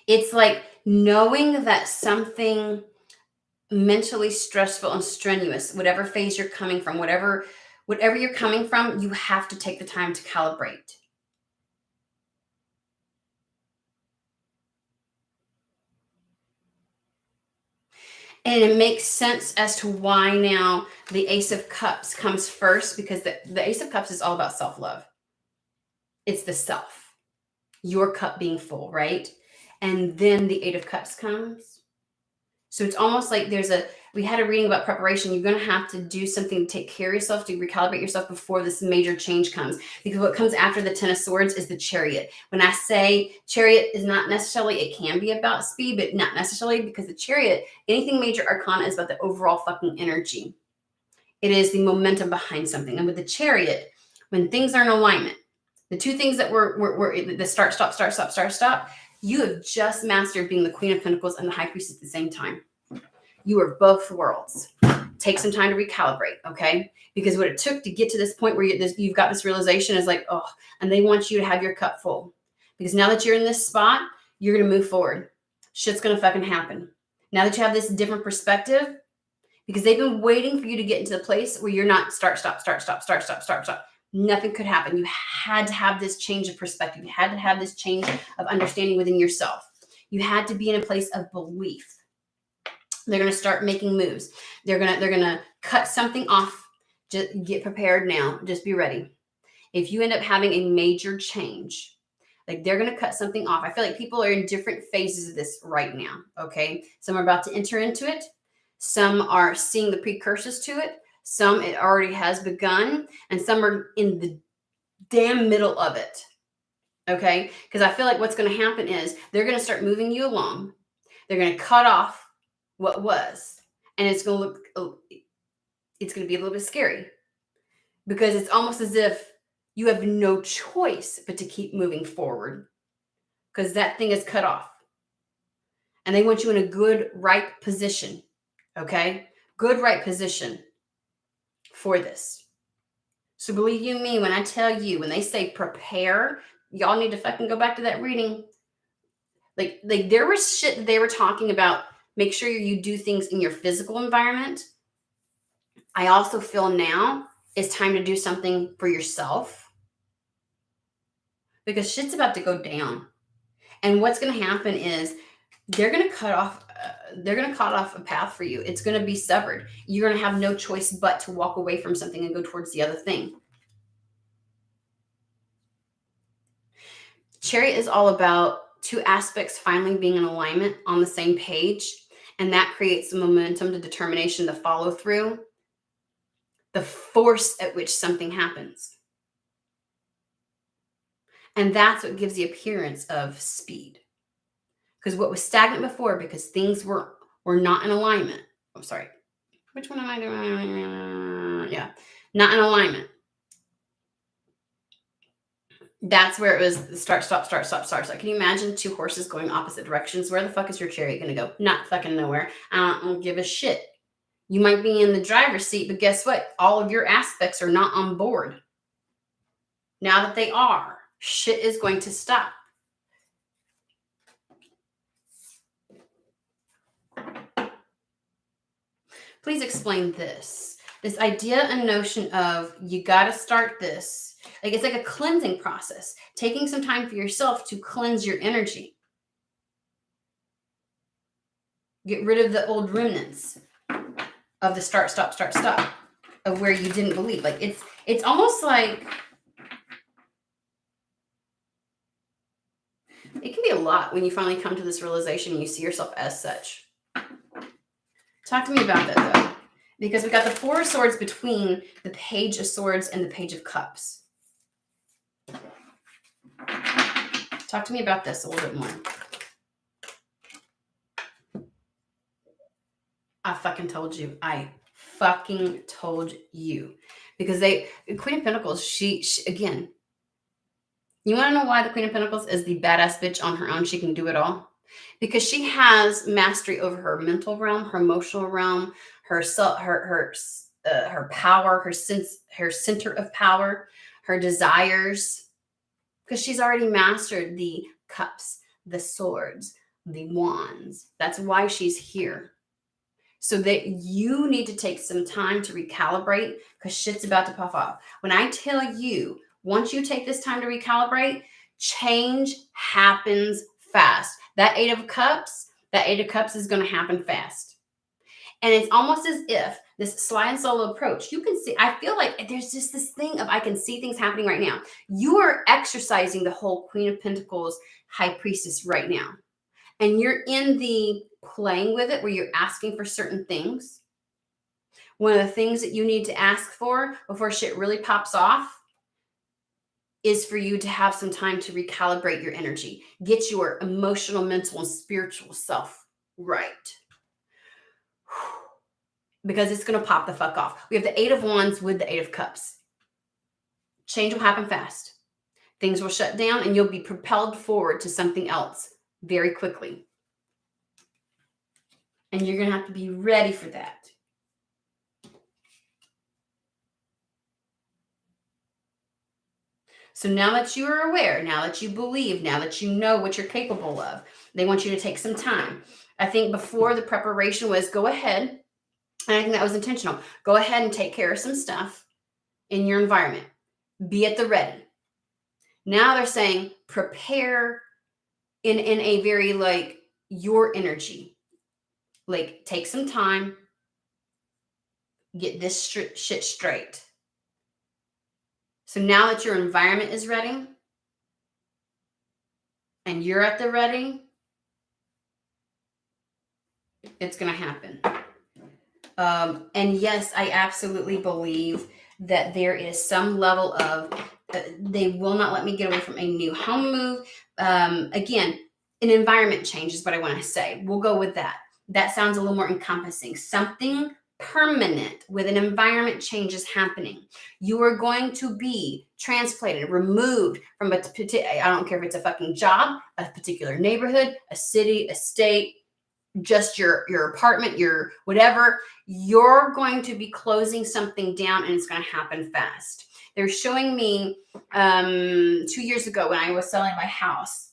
It's like knowing that something mentally stressful and strenuous, whatever phase you're coming from, whatever you're coming from, you have to take the time to calibrate. And it makes sense as to why now the Ace of Cups comes first, because the Ace of Cups is all about self-love. It's the self, your cup being full, right? And then the Eight of Cups comes. So it's almost like we had a reading about preparation. You're going to have to do something to take care of yourself, to recalibrate yourself before this major change comes. Because what comes after the Ten of Swords is the Chariot. When I say Chariot is not necessarily, it can be about speed, but not necessarily, because the Chariot, anything major arcana is about the overall fucking energy. It is the momentum behind something. And with the Chariot, when things are in alignment, the two things that were the start, stop, start, stop, start, stop, you have just mastered being the Queen of Pentacles and the High Priestess at the same time. You are both worlds. Take some time to recalibrate, okay? Because what it took to get to this point where you've got this realization is like, oh, and they want you to have your cup full. Because now that you're in this spot, you're going to move forward. Shit's going to fucking happen. Now that you have this different perspective, because they've been waiting for you to get into the place where you're not start, stop, start, stop, start, stop, start, stop. Nothing could happen. You had to have this change of perspective. You had to have this change of understanding within yourself. You had to be in a place of belief. They're going to start making moves. They're going to cut something off. Just get prepared now. Just be ready. If you end up having a major change, like they're going to cut something off. I feel like people are in different phases of this right now. Okay. Some are about to enter into it. Some are seeing the precursors to it. Some it already has begun, and some are in the damn middle of it. Okay. Because I feel like what's going to happen is they're going to start moving you along. They're going to cut off what was, and it's going to be a little bit scary, because it's almost as if you have no choice but to keep moving forward, because that thing is cut off, and they want you in a good, right position Okay? Good right position for this. So believe you me when I tell you, when they say prepare, y'all need to fucking go back to that reading. Like there was shit that they were talking about. Make sure you do things in your physical environment. I also feel now it's time to do something for yourself because shit's about to go down. And what's going to happen is they're going to cut off a path for you. It's going to be severed. You're going to have no choice but to walk away from something and go towards the other thing. Chariot is all about two aspects finally being in alignment on the same page, and that creates the momentum, the determination, the follow through, the force at which something happens. And that's what gives the appearance of speed. Because what was stagnant before, because things were not in alignment. I'm sorry. Which one am I doing? Yeah. Not in alignment. That's where it was start, stop, start, stop, start. So can you imagine two horses going opposite directions? Where the fuck is your chariot going to go? Not fucking nowhere. I don't give a shit. You might be in the driver's seat, but guess what? All of your aspects are not on board. Now that they are, shit is going to stop. Please explain this. This idea and notion of you got to start this. Like it's like a cleansing process, taking some time for yourself to cleanse your energy. Get rid of the old remnants of the start, stop, of where you didn't believe. Like it's almost like it can be a lot when you finally come to this realization and you see yourself as such. Talk to me about that though, because we got the Four of Swords between the Page of Swords and the Page of Cups. Talk to me about this a little bit more. I fucking told you. Because Queen of Pentacles, she again, you want to know why the Queen of Pentacles is the badass bitch on her own? She can do it all. Because she has mastery over her mental realm, her emotional realm, her power, her center of power, her desires. Because she's already mastered the cups, the swords, the wands. That's why she's here. So that you need to take some time to recalibrate because shit's about to puff off. When I tell you, once you take this time to recalibrate, change happens fast. That Eight of Cups is going to happen fast. And it's almost as if this slide and solo approach, you can see, I feel like there's just this thing of I can see things happening right now. You are exercising the whole Queen of Pentacles, High Priestess right now. And you're in the playing with it where you're asking for certain things. One of the things that you need to ask for before shit really pops off is for you to have some time to recalibrate your energy. Get your emotional, mental, and spiritual self right. Because it's going to pop the fuck off. We have the Eight of Wands with the Eight of Cups. Change will happen fast. Things will shut down and you'll be propelled forward to something else very quickly. And you're going to have to be ready for that. So now that you are aware, now that you believe, now that you know what you're capable of, they want you to take some time. I think before the preparation was go ahead, and I think that was intentional. Go ahead and take care of some stuff in your environment. Be at the ready. Now they're saying prepare in a very like your energy. Like take some time, get this shit straight. So now that your environment is ready and you're at the ready, it's going to happen. And yes, I absolutely believe that there is some level of, they will not let me get away from a new home move. Again, an environment change is what I want to say. We'll go with that. That sounds a little more encompassing. Something permanent with an environment change is happening. You are going to be transplanted, removed from I don't care if it's a fucking job, a particular neighborhood, a city, a state, just your apartment, your whatever, you're going to be closing something down and it's going to happen fast. They're showing me 2 years ago when I was selling my house.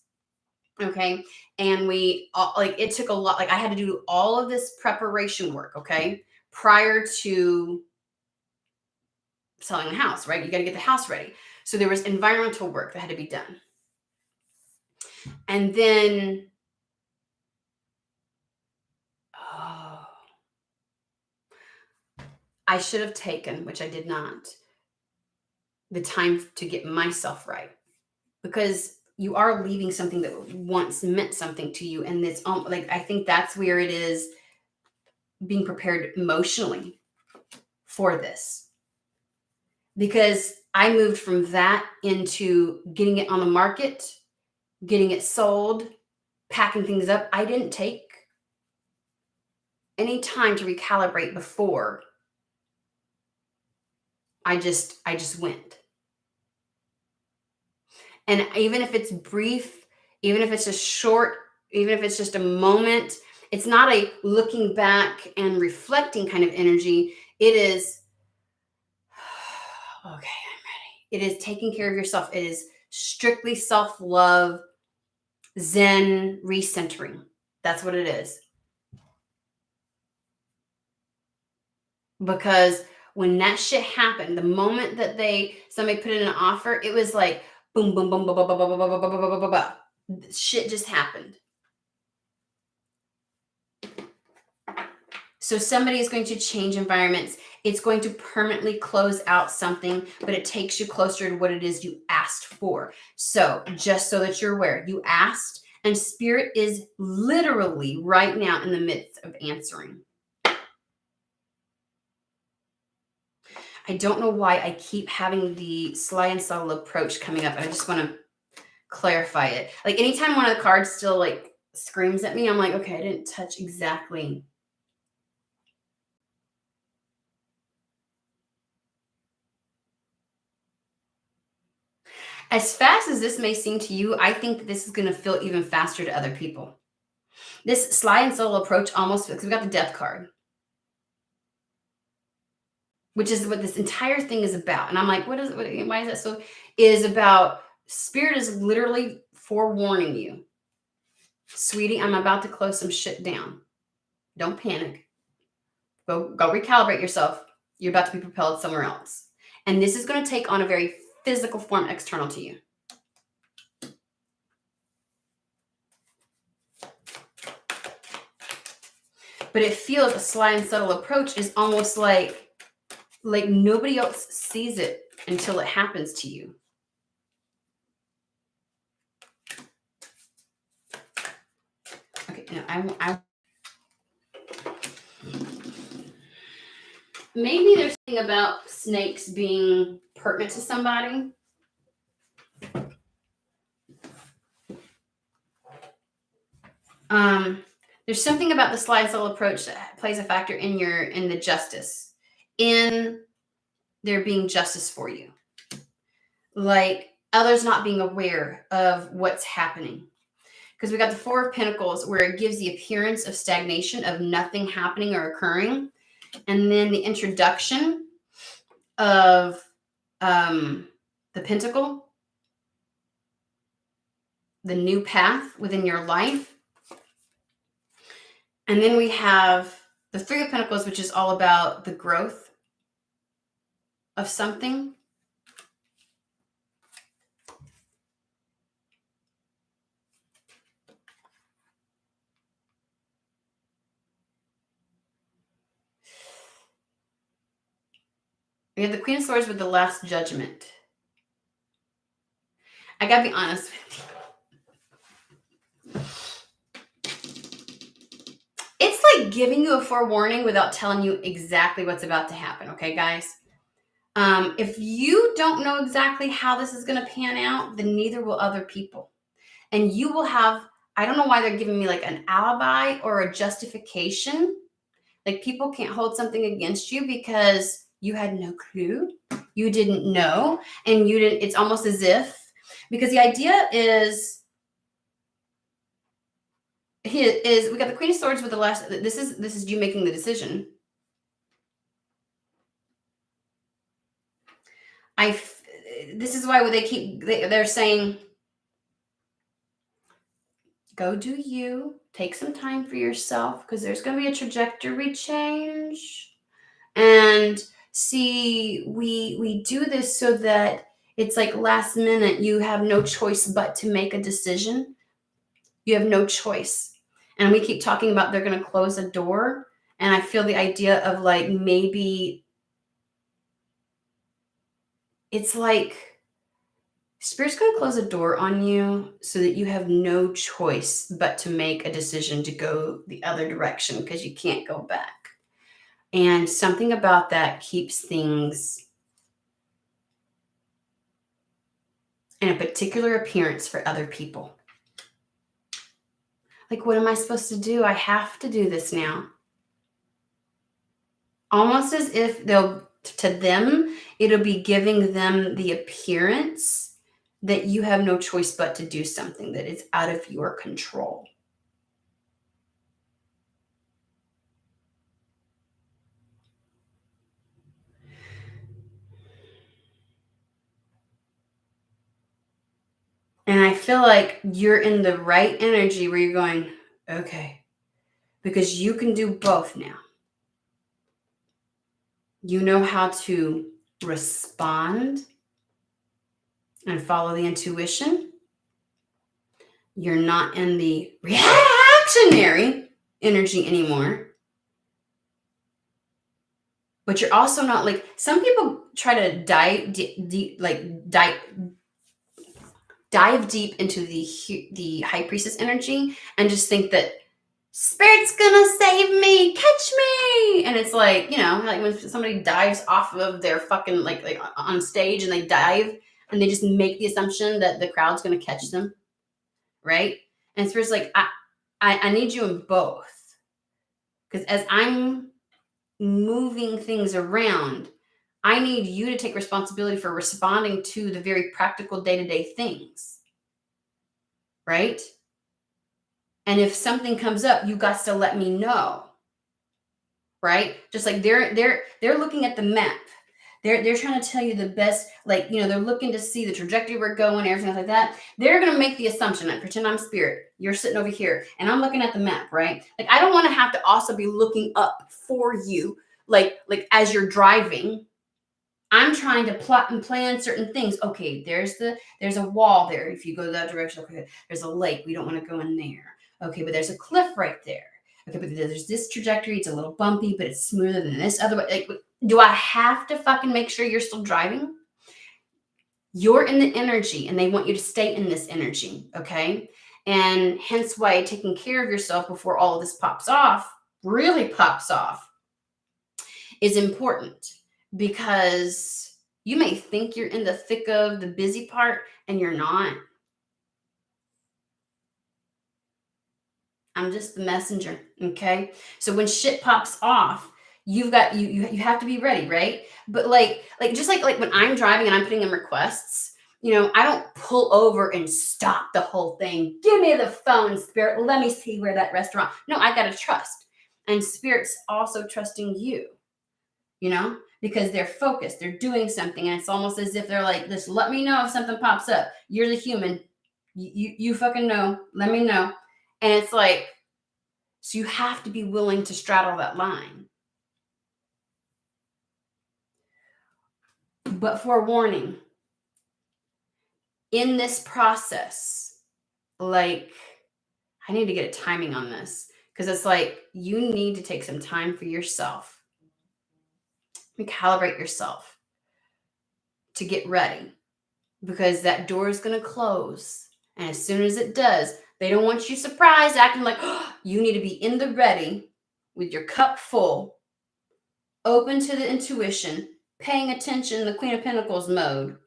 Okay. And we like, it took a lot. Like I had to do all of this preparation work. Okay. Prior to selling the house, right? You got to get the house ready. So there was environmental work that had to be done. And then, I should have taken, which I did not, the time to get myself right, because you are leaving something that once meant something to you. And it's like, I think that's where it is, being prepared emotionally for this, because I moved from that into getting it on the market, getting it sold, packing things up. I didn't take any time to recalibrate before. I just went. And even if it's brief, even if it's just short, even if it's just a moment, it's not a looking back and reflecting kind of energy. It is, okay, I'm ready. It is taking care of yourself. It is strictly self-love, Zen, recentering. That's what it is. Because when that shit happened, the moment that somebody put in an offer, it was like boom, boom, boom, boom, boom, boom, boom, boom, boom, boom, boom, boom. Shit just happened. So somebody is going to change environments. It's going to permanently close out something, but it takes you closer to what it is you asked for. So just so that you're aware, you asked, and Spirit is literally right now in the midst of answering. I don't know why I keep having the sly and subtle approach coming up. I just want to clarify it. Like anytime one of the cards still like screams at me, I'm like, okay, I didn't touch exactly. As fast as this may seem to you, I think that this is going to feel even faster to other people. This sly and subtle approach almost, because we got the death card, which is what this entire thing is about. And I'm like, why is that so? Is about, Spirit is literally forewarning you. Sweetie, I'm about to close some shit down. Don't panic. Go recalibrate yourself. You're about to be propelled somewhere else. And this is going to take on a very physical form external to you. But it feels, a sly and subtle approach is almost like nobody else sees it until it happens to you. Okay, now I maybe there's something about snakes being pertinent to somebody. There's something about the sly and subtle approach that plays a factor in the justice, in there being justice for you. Like others not being aware of what's happening. Because we got the Four of Pentacles, where it gives the appearance of stagnation, of nothing happening or occurring. And then the introduction of the Pentacle, the new path within your life. And then we have the Three of Pentacles, which is all about the growth of something. We have the Queen of Swords with the Last Judgment. I gotta be honest with you. It's like giving you a forewarning without telling you exactly what's about to happen. Okay, guys? If you don't know exactly how this is going to pan out, then neither will other people. And you will have, I don't know why they're giving me like an alibi or a justification. Like people can't hold something against you because you had no clue. You didn't know. And you didn't, it's almost as if, because the idea is, we got the Queen of Swords with the last. This is you making the decision. This is why they're saying, go do you, take some time for yourself, because there's going to be a trajectory change. And see, we do this so that it's like last minute, you have no choice but to make a decision. You have no choice. And we keep talking about they're going to close a door. And I feel the idea of like, maybe it's like Spirit's going to close a door on you so that you have no choice but to make a decision to go the other direction, because you can't go back. And something about that keeps things in a particular appearance for other people. Like, what am I supposed to do? I have to do this now. Almost as if to them, it'll be giving them the appearance that you have no choice but to do something that is out of your control. And I feel like you're in the right energy where you're going, okay, because you can do both now. You know how to respond and follow the intuition. You're not in the reactionary energy anymore. But you're also not like, some people try to dive deep into the high priestess energy and just think that Spirit's gonna save me, catch me. And it's like, like when somebody dives off of their fucking like on stage and they dive and they just make the assumption that the crowd's gonna catch them, right? And Spirit's like, I need you in both, because as I'm moving things around, I need you to take responsibility for responding to the very practical day-to-day things, right? And if something comes up, you got to let me know, right? Just like they're looking at the map. They're trying to tell you the best, like, they're looking to see the trajectory we're going, everything like that. They're going to make the assumption, like, pretend I'm Spirit. You're sitting over here and I'm looking at the map, right? Like, I don't want to have to also be looking up for you, like as you're driving. I'm trying to plot and plan certain things. Okay, there's a wall there. If you go that direction, okay, there's a lake. We don't want to go in there. Okay, but there's a cliff right there. Okay, but there's this trajectory. It's a little bumpy, but it's smoother than this other way. Like, do I have to fucking make sure you're still driving? You're in the energy, and they want you to stay in this energy, okay? And hence why taking care of yourself before all of this really pops off, is important. Because you may think you're in the thick of the busy part and you're not. I'm just the messenger, okay? So when shit pops off, you have to be ready, right? But like just like when I'm driving and I'm putting in requests, I don't pull over and stop the whole thing. Give me the phone, Spirit. Let me see where that restaurant. No, I got to trust. And Spirit's also trusting you, because they're focused, they're doing something, and it's almost as if they're like, just let me know if something pops up. You're the human. You fucking know. Let me know. And it's like, so you have to be willing to straddle that line. But forewarning, in this process, like, I need to get a timing on this, because it's like, you need to take some time for yourself. Recalibrate yourself to get ready, because that door is going to close. And as soon as it does, they don't want you surprised, acting like, oh, you need to be in the ready with your cup full, open to the intuition, paying attention, the Queen of Pentacles mode,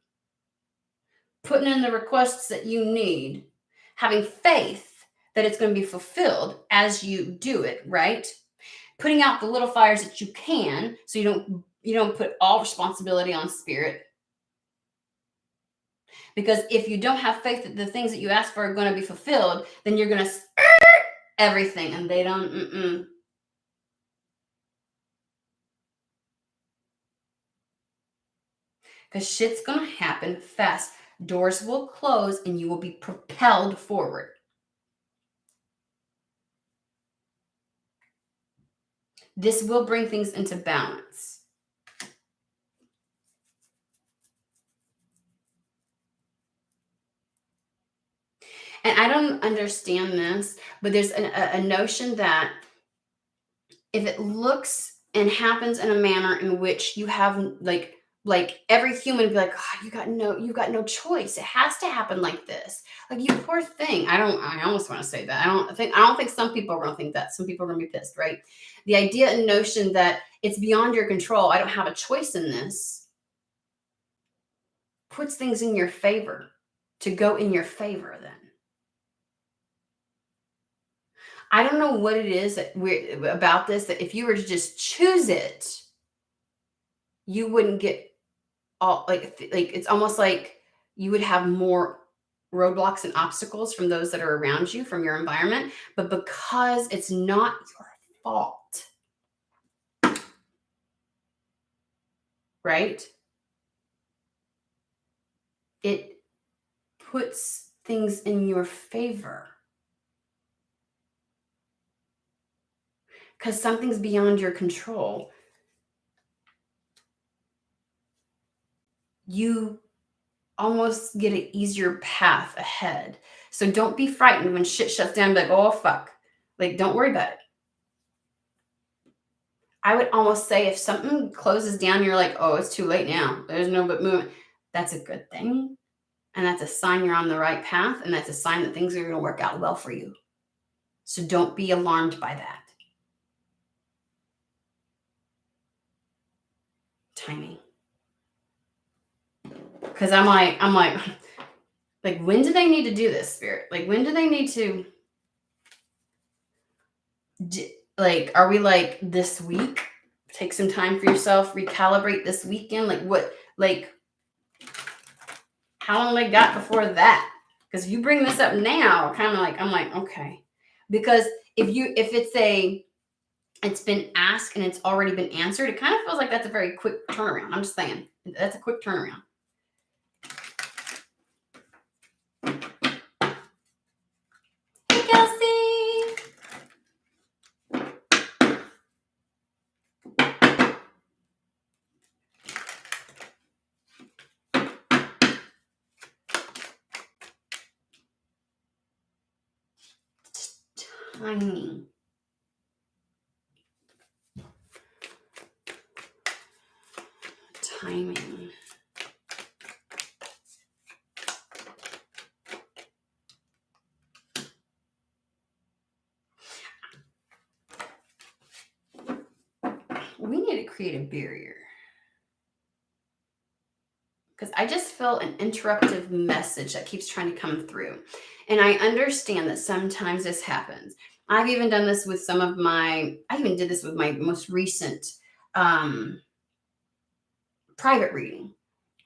putting in the requests that you need, having faith that it's going to be fulfilled as you do it, right? Putting out the little fires that you can, so you don't put all responsibility on Spirit. Because if you don't have faith that the things that you ask for are going to be fulfilled, then you're going to everything, and they don't, because shit's gonna happen fast. Doors will close and you will be propelled forward. This will bring things into balance. And I don't understand this, but there's a notion that if it looks and happens in a manner in which you have like every human would be like, God, you got no choice. It has to happen like this. Like, you poor thing. I almost want to say that. I don't think some people are gonna think that. Some people are gonna be pissed, right? The idea and notion that it's beyond your control, I don't have a choice in this, puts things in your favor to go in your favor then. I don't know what it is about this, that if you were to just choose it, you wouldn't get all like it's almost like you would have more roadblocks and obstacles from those that are around you, from your environment. But because it's not your fault, right? It puts things in your favor. Because something's beyond your control. You almost get an easier path ahead. So don't be frightened when shit shuts down. Be like, oh, fuck. Like, don't worry about it. I would almost say if something closes down, you're like, oh, it's too late now. There's no but movement. That's a good thing. And that's a sign you're on the right path. And that's a sign that things are going to work out well for you. So don't be alarmed by that. Timing. Because I'm like, when do they need to do this, Spirit? Like, when do they need to, like, are we like this week? Take some time for yourself, recalibrate this weekend. Like, what, like, how long they got before that? Because if you bring this up now, kind of like, I'm like, okay. Because if it's been asked and it's already been answered, it kind of feels like that's a very quick turnaround. I'm just saying, that's a quick turnaround. Hey, Kelsey. Timing. Timing. We need to create a barrier. Because I just feel an interruptive message that keeps trying to come through. And I understand that sometimes this happens. I've even done this with I even did this with my most recent private reading,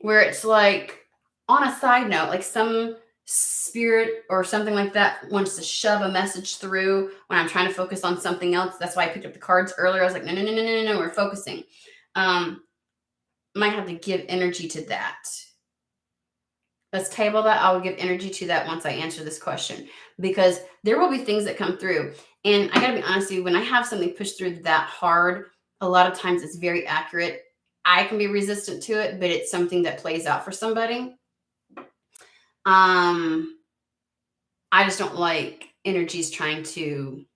where it's like, on a side note, like some spirit or something like that wants to shove a message through when I'm trying to focus on something else. That's why I picked up the cards earlier. I was like, no, we're focusing. Might have to give energy to that. Let's table that. I will give energy to that once I answer this question, because there will be things that come through. And I gotta be honest with you, when I have something pushed through that hard, a lot of times it's very accurate. I can be resistant to it, but it's something that plays out for somebody. I just don't like energies trying to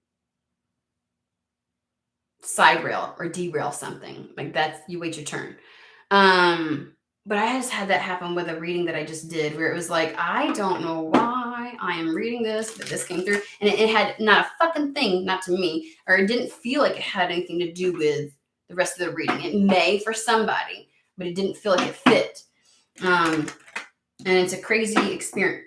side rail or derail something. Like, that's, you wait your turn. But I just had that happen with a reading that I just did, where it was like, I don't know why I am reading this, but this came through, and it had not a fucking thing, not to me, or it didn't feel like it had anything to do with the rest of the reading. It may for somebody, but it didn't feel like it fit. And it's a crazy experience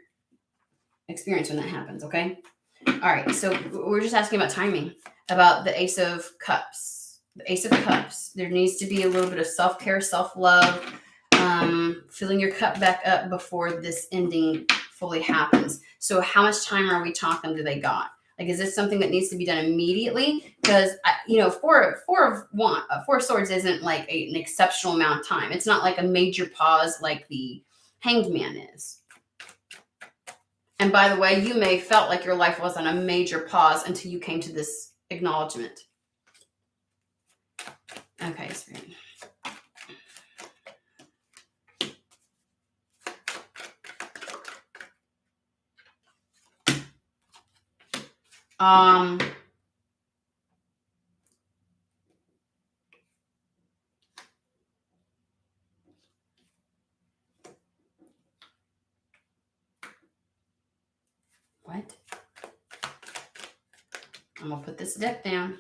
when that happens. Okay. All right. So we're just asking about timing, about the Ace of Cups. The Ace of Cups. There needs to be a little bit of self-care, self-love, filling your cup back up before this ending fully happens. So how much time are we talking do they got? Like, is this something that needs to be done immediately? Because, four of swords isn't like an exceptional amount of time. It's not like a major pause like the Hanged Man is. And by the way, you may have felt like your life was on a major pause until you came to this acknowledgement. Okay, Spirit. What? I'm gonna put this deck down.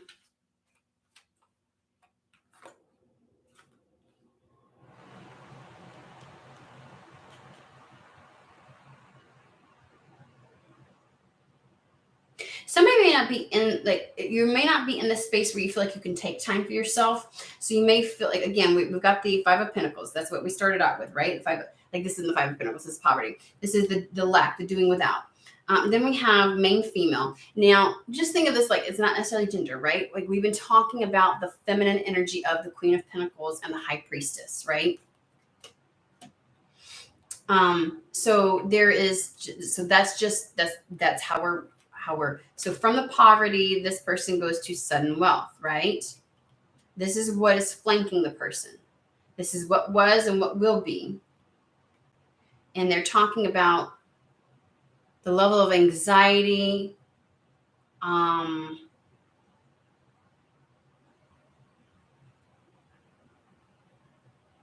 Somebody may not be you may not be in the space where you feel like you can take time for yourself. So you may feel like, again, we've got the Five of Pentacles. That's what we started out with, right? This is the Five of Pentacles. This is poverty. This is the lack, the doing without. Then we have main female. Now, just think of this like it's not necessarily gender, right? Like we've been talking about the feminine energy of the Queen of Pentacles and the High Priestess, right? So that's how we're so from the poverty, this person goes to sudden wealth, right? This is what is flanking the person. This is what was and what will be. And they're talking about the level of anxiety,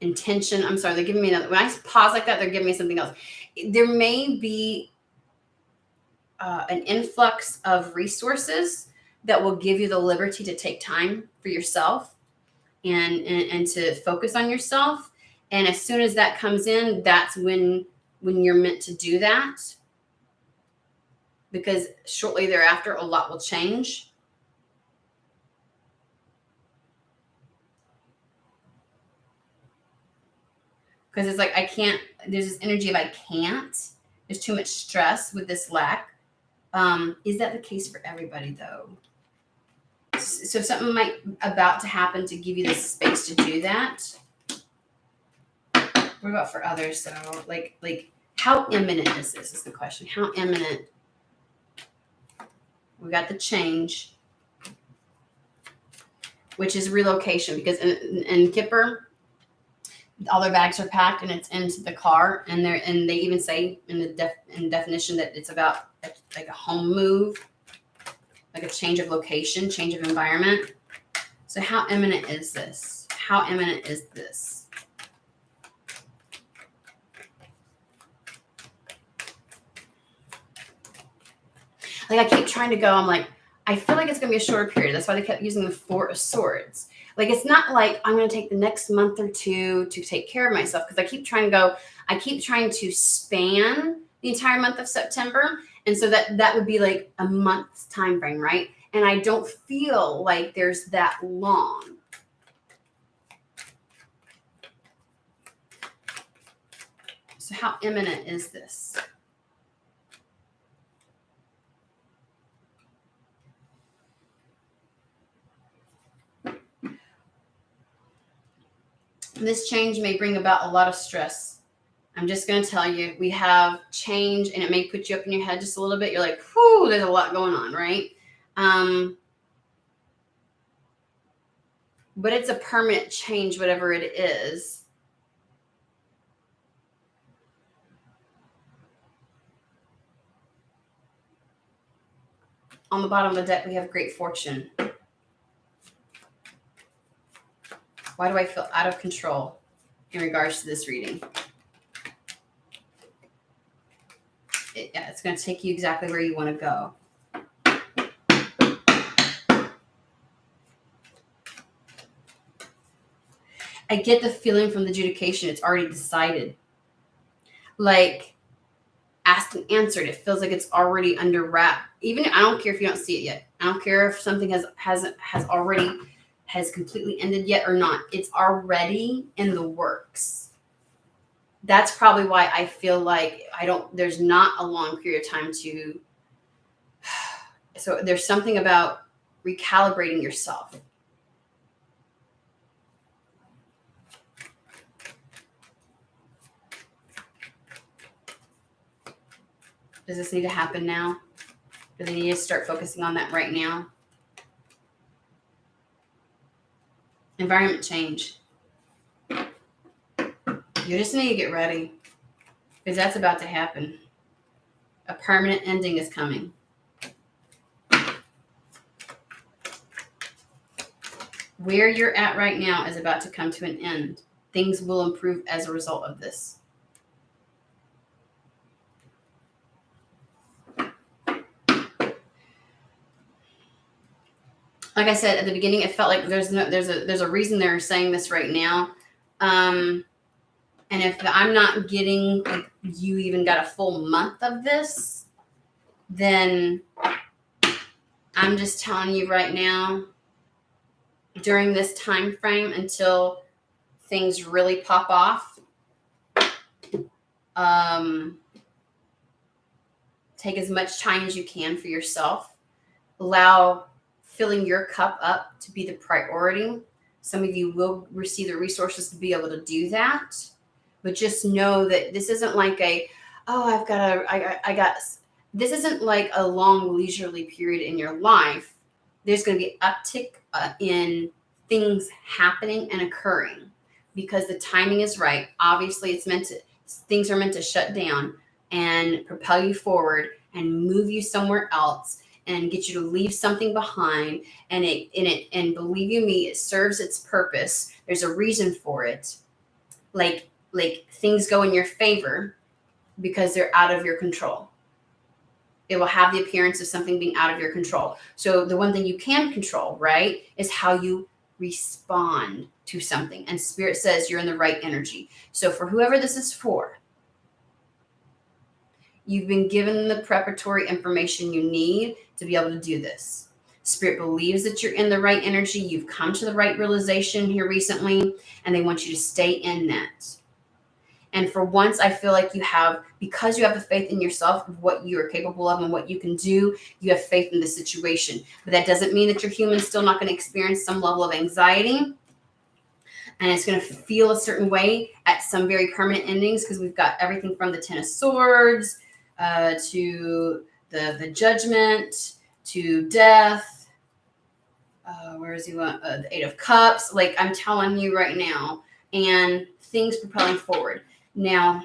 intention. I'm sorry, they're giving me another. When I pause like that, they're giving me something else. There may be an influx of resources that will give you the liberty to take time for yourself and to focus on yourself. And as soon as that comes in, that's when you're meant to do that. Because shortly thereafter, a lot will change. Because it's like, there's this energy of I can't. There's too much stress with this lack. Is that the case for everybody, though? So something might about to happen to give you the space to do that. What about for others? So, like how imminent is this? Is the question. How imminent? We got the change, which is relocation, because in Kipper, all their bags are packed and it's into the car, and they even say in the definition that it's about like a home move, like a change of location, change of environment. So how imminent is this? How imminent is this? Like I keep trying to go, I'm like, I feel like it's going to be a shorter period. That's why they kept using the Four of Swords. Like, it's not like I'm going to take the next month or two to take care of myself, because I keep trying to span the entire month of September. And so that would be like a month's time frame, right? And I don't feel like there's that long. So how imminent is this? This change may bring about a lot of stress. I'm just going to tell you, we have change, and it may put you up in your head just a little bit. You're like, whew, there's a lot going on, right? But it's a permanent change, whatever it is. On the bottom of the deck, we have great fortune. Why do I feel out of control in regards to this reading? It's going to take you exactly where you want to go. I get the feeling from the adjudication, it's already decided. Like, asked and answered. It feels like it's already under wrap. Even I don't care if you don't see it yet. I don't care if something has completely ended yet or not. It's already in the works. That's probably why I feel like there's not a long period of time to So there's something about recalibrating yourself. Does this need to happen now? Do they need to start focusing on that right now? Environment change. You just need to get ready, because that's about to happen. A permanent ending is coming. Where you're at right now is about to come to an end. Things will improve as a result of this. Like I said at the beginning, it felt like there's a reason they're saying this right now. And if I'm not getting, like, you even got a full month of this, then I'm just telling you right now, during this time frame until things really pop off, take as much time as you can for yourself. Allow filling your cup up to be the priority. Some of you will receive the resources to be able to do that, but just know that this isn't like this isn't like a long leisurely period in your life. There's going to be uptick in things happening and occurring because the timing is right. Obviously, things are meant to shut down and propel you forward and move you somewhere else and get you to leave something behind. And believe you me, it serves its purpose. There's a reason for it. Like things go in your favor because they're out of your control. It will have the appearance of something being out of your control. So the one thing you can control, right, is how you respond to something. And Spirit says you're in the right energy. So for whoever this is for, you've been given the preparatory information you need to be able to do this. Spirit believes that you're in the right energy. You've come to the right realization here recently, and they want you to stay in that. And for once, I feel like because you have the faith in yourself of what you are capable of and what you can do, you have faith in the situation. But that doesn't mean that your human's still not going to experience some level of anxiety. And it's going to feel a certain way at some very permanent endings, because we've got everything from the Ten of Swords to the Judgment to death. Where is he? The Eight of Cups. Like, I'm telling you right now, and things propelling forward. Now,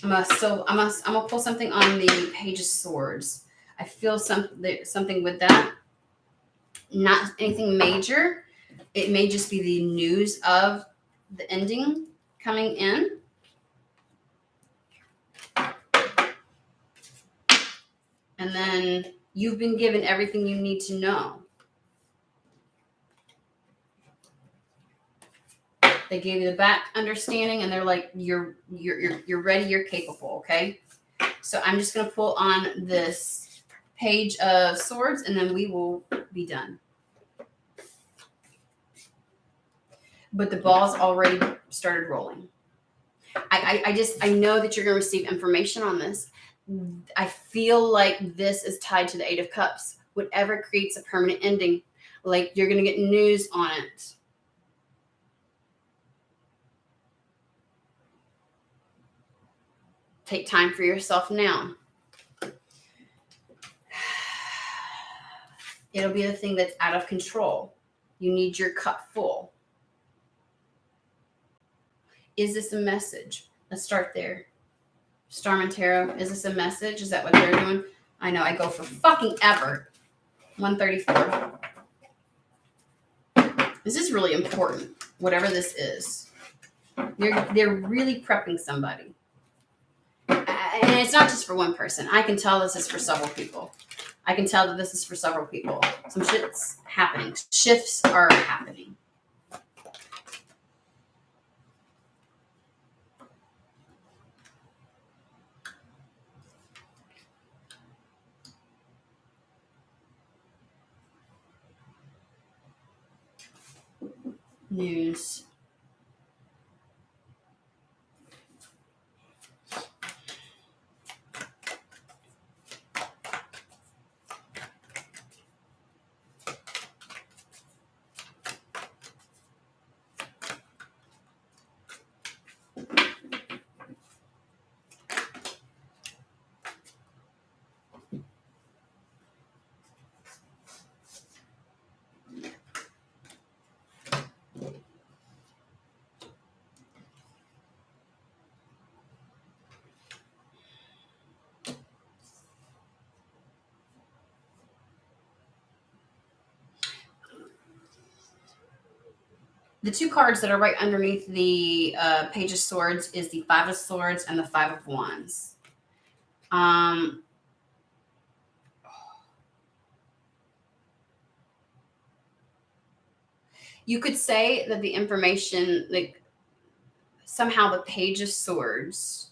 I'm gonna pull something on the Page of Swords. I feel something with that. Not anything major. It may just be the news of the ending coming in. And then you've been given everything you need to know. They gave you the back understanding, and they're like, you're ready, you're capable, okay? So I'm just going to pull on this Page of Swords, and then we will be done. But the ball's already started rolling. I know that you're going to receive information on this. I feel like this is tied to the Eight of Cups. Whatever creates a permanent ending, like, you're going to get news on it. Take time for yourself now. It'll be the thing that's out of control. You need your cup full. Is this a message? Let's start there. Starman Tarot, is this a message? Is that what they're doing? I know, I go for fucking ever. 134. This is really important, whatever this is. They're really prepping somebody. And it's not just for one person. I can tell this is for several people. I can tell that this is for several people. Some shit's happening. Shifts are happening. News. The two cards that are right underneath the Page of Swords is the Five of Swords and the Five of Wands. You could say that the information, like somehow the Page of Swords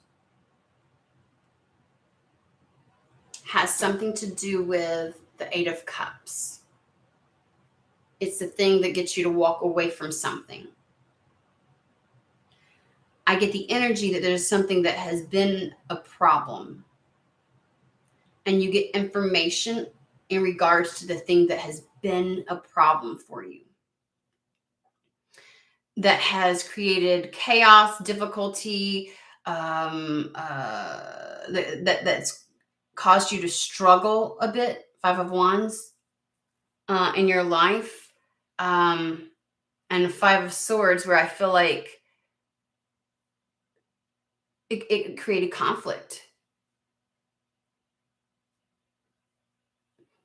has something to do with the Eight of Cups. It's the thing that gets you to walk away from something. I get the energy that there's something that has been a problem. And you get information in regards to the thing that has been a problem for you. That has created chaos, difficulty, that's caused you to struggle a bit, Five of Wands, in your life. And Five of Swords, where I feel like it created conflict.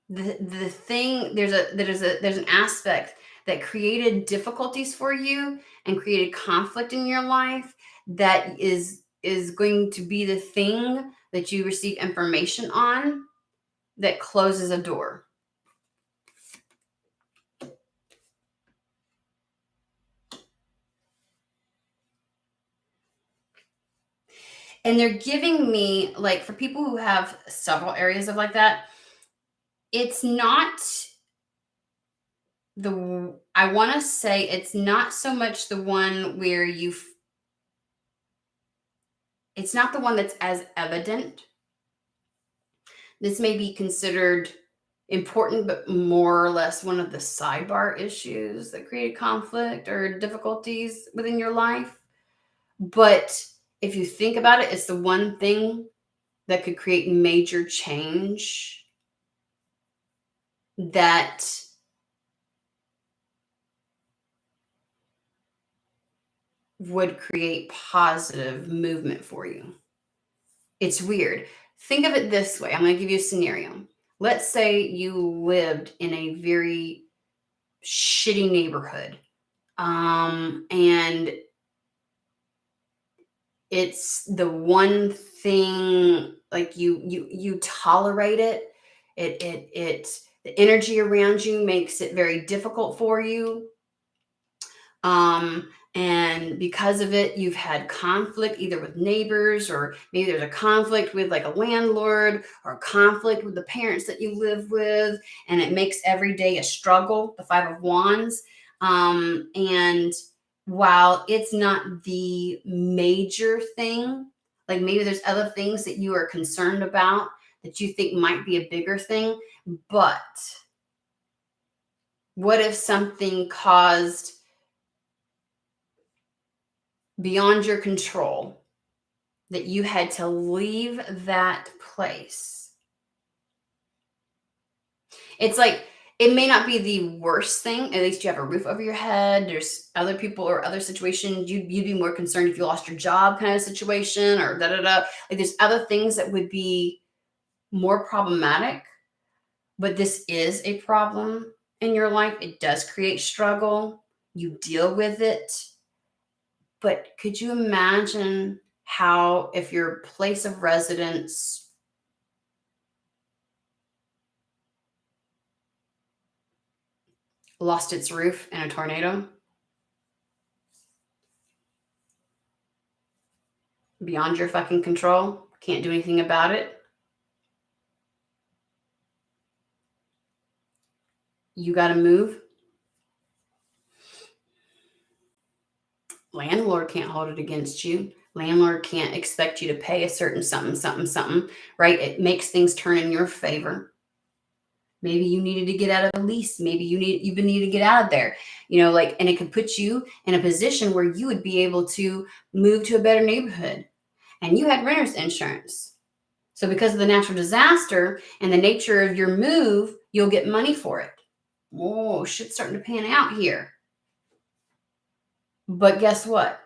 The thing, there's an aspect that created difficulties for you and created conflict in your life that is going to be the thing that you receive information on that closes a door. And they're giving me, like, for people who have several areas of like that, it's not I want to say it's not so much the one where it's not the one that's as evident. This may be considered important, but more or less one of the sidebar issues that created conflict or difficulties within your life. But if you think about it, it's the one thing that could create major change that would create positive movement for you. It's weird. Think of it this way. I'm going to give you a scenario. Let's say you lived in a very shitty neighborhood, and it's the one thing, like you tolerate it. The energy around you makes it very difficult for you. And because of it, you've had conflict either with neighbors, or maybe there's a conflict with like a landlord, or a conflict with the parents that you live with, and it makes every day a struggle, the Five of Wands. And while it's not the major thing, like maybe there's other things that you are concerned about that you think might be a bigger thing, but what if something caused beyond your control, that you had to leave that place? It's like, it may not be the worst thing. At least you have a roof over your head. There's other people or other situations. You'd be more concerned if you lost your job kind of situation, or da-da-da. Like there's other things that would be more problematic, but this is a problem in your life. It does create struggle. You deal with it. But could you imagine how, if your place of residence lost its roof in a tornado? Beyond your fucking control? Can't do anything about it? You got to move? Landlord can't hold it against you. Landlord can't expect you to pay a certain something, right? It makes things turn in your favor. Maybe you needed to get out of a lease. Maybe you've been needing to get out of there, and it could put you in a position where you would be able to move to a better neighborhood, and you had renter's insurance. So because of the natural disaster and the nature of your move, you'll get money for it. Whoa, shit's starting to pan out here. But guess what?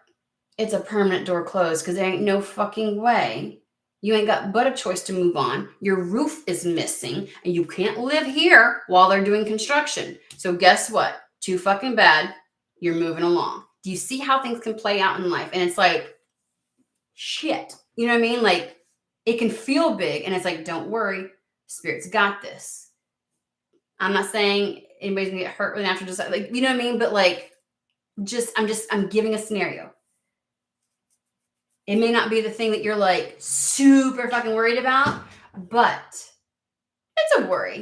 It's a permanent door closed, because there ain't no fucking way. You ain't got but a choice to move on. Your roof is missing, and you can't live here while they're doing construction. So guess what? Too fucking bad. You're moving along. Do you see how things can play out in life? And it's like, shit. You know what I mean? Like, it can feel big, and it's like, don't worry, Spirit's got this. I'm not saying anybody's gonna get hurt with natural disaster, like, you know what I mean? But like, I'm giving a scenario. It may not be the thing that you're like super fucking worried about, but it's a worry.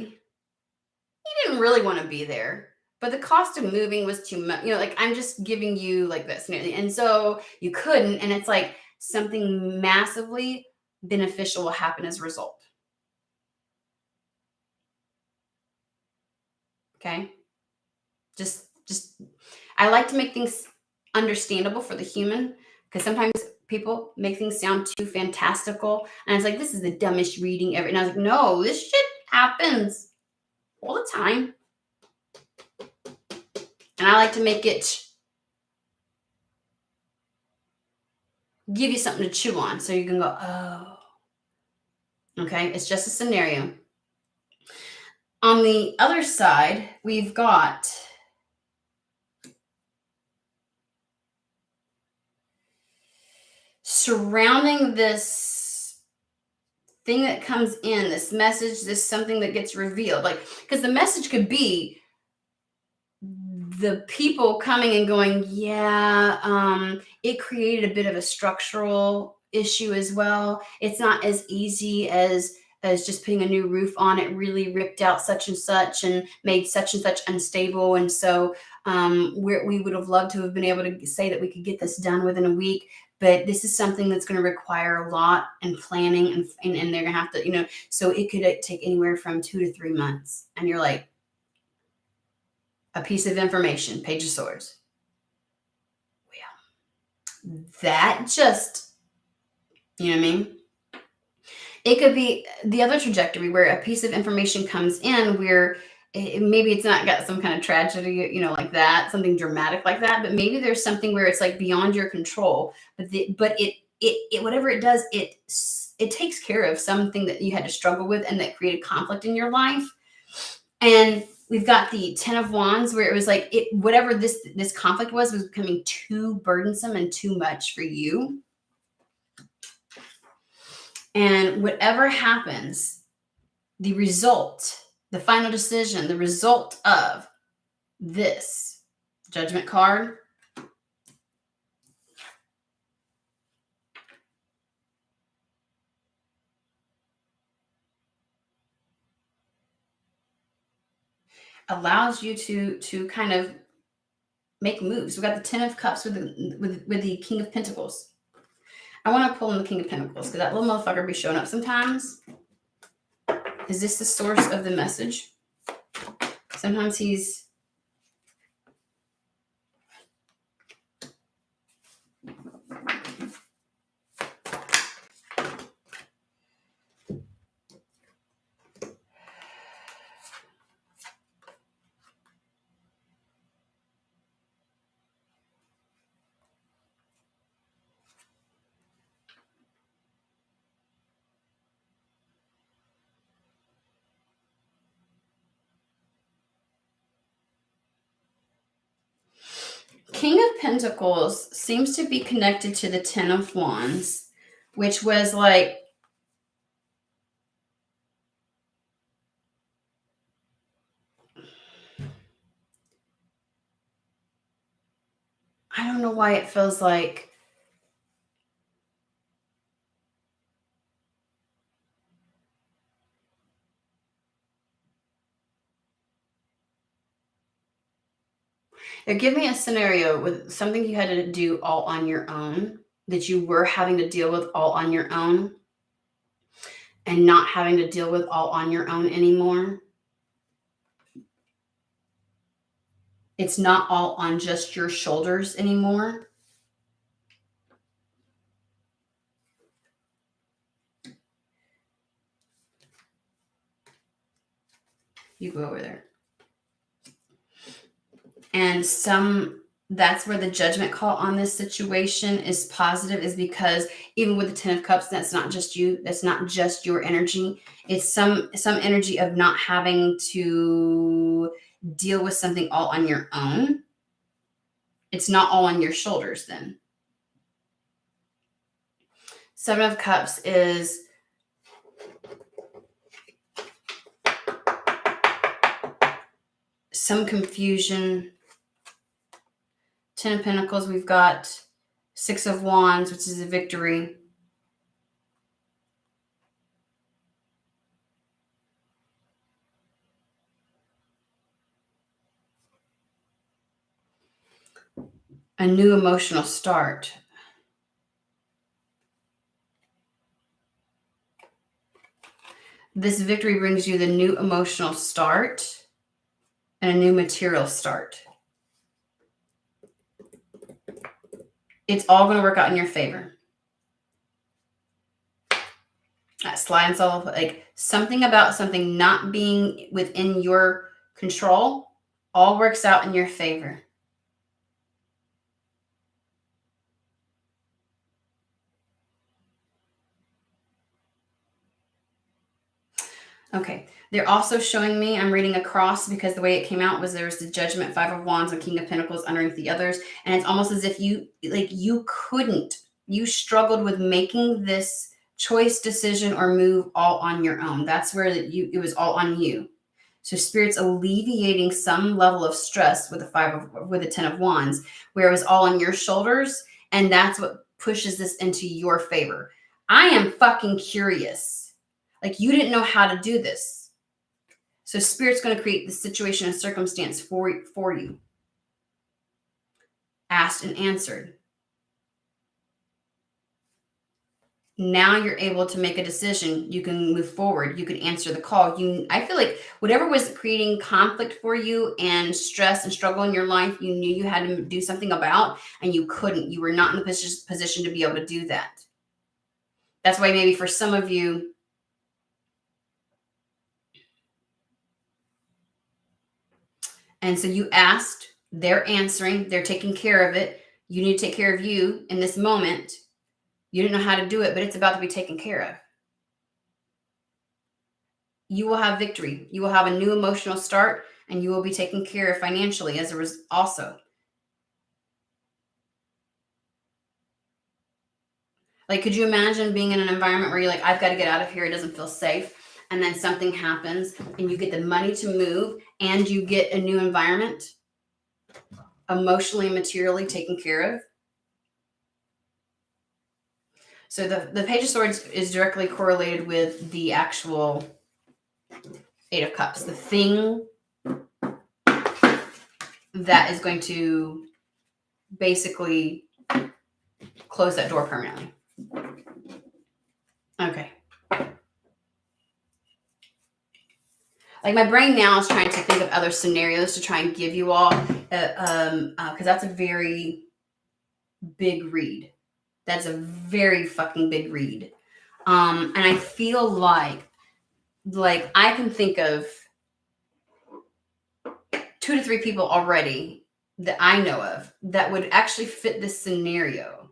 You didn't really want to be there, but the cost of moving was too much. You know, like, I'm just giving you like this, and so you couldn't, and it's like something massively beneficial will happen as a result. Okay, just I like to make things understandable for the human, because sometimes people make things sound too fantastical, and it's like, this is the dumbest reading ever. And I was like, no, this shit happens all the time. And I like to make it give you something to chew on, so you can go, oh, okay, it's just a scenario. On the other side, we've got surrounding this thing that comes in, this message, this something that gets revealed. Like, because the message could be the people coming and going, yeah, it created a bit of a structural issue as well. It's not as easy as just putting a new roof on. It really ripped out such and made such and such unstable. And so we would have loved to have been able to say that we could get this done within a week. But this is something that's going to require a lot and planning, and they're going to have to, you know, so it could take anywhere from 2 to 3 months. And you're like, a piece of information, Page of Swords. Yeah. That just, you know what I mean? It could be the other trajectory where a piece of information comes in where maybe it's not got some kind of tragedy, you know, like that, something dramatic like that, but maybe there's something where it's like beyond your control, but it whatever it does, it takes care of something that you had to struggle with and that created conflict in your life. And we've got the 10 of Wands, where it was like, whatever this conflict was becoming too burdensome and too much for you. And whatever happens, the result, the final decision, the result of this Judgment card allows you to kind of make moves. We've got the 10 of Cups with the King of Pentacles. I want to pull in the King of Pentacles because that little motherfucker be showing up sometimes. Is this the source of the message? Sometimes he's King of Pentacles seems to be connected to the 10 of Wands, which was like, I don't know why it feels like give me a scenario with something you had to do all on your own, that you were having to deal with all on your own and not having to deal with all on your own anymore. It's not all on just your shoulders anymore. You go over there. And that's where the judgment call on this situation is positive, is because even with the 10 of Cups, that's not just you. That's not just your energy. It's some energy of not having to deal with something all on your own. It's not all on your shoulders then. Seven of Cups is some confusion. Ten of Pentacles, we've got Six of Wands, which is a victory. A new emotional start. This victory brings you the new emotional start and a new material start. It's all going to work out in your favor. That slide and solve, like something about something not being within your control, all works out in your favor. Okay, they're also showing me, I'm reading across because the way it came out was there was the Judgment, Five of Wands, and King of Pentacles underneath the others. And it's almost as if you struggled with making this choice, decision, or move all on your own. That's where it was all on you. So Spirit's alleviating some level of stress with the Ten of Wands, where it was all on your shoulders. And that's what pushes this into your favor. I am fucking curious. Like you didn't know how to do this. So Spirit's going to create the situation and circumstance for you. Asked and answered. Now you're able to make a decision. You can move forward. You can answer the call. I feel like whatever was creating conflict for you and stress and struggle in your life, you knew you had to do something about, and you couldn't. You were not in the position to be able to do that. That's why maybe for some of you, and so you asked, they're answering, they're taking care of it. You need to take care of you in this moment. You didn't know how to do it, but it's about to be taken care of. You will have victory. You will have a new emotional start, and you will be taken care of financially as a result also. Like, could you imagine being in an environment where you're like, I've got to get out of here. It doesn't feel safe. And then something happens and you get the money to move and you get a new environment, emotionally and materially taken care of. So the Page of Swords is directly correlated with the actual Eight of Cups, the thing that is going to basically close that door permanently. Okay. Like my brain now is trying to think of other scenarios to try and give you all, because that's a very big read. That's a very fucking big read. And I feel like I can think of 2 to 3 people already that I know of that would actually fit this scenario,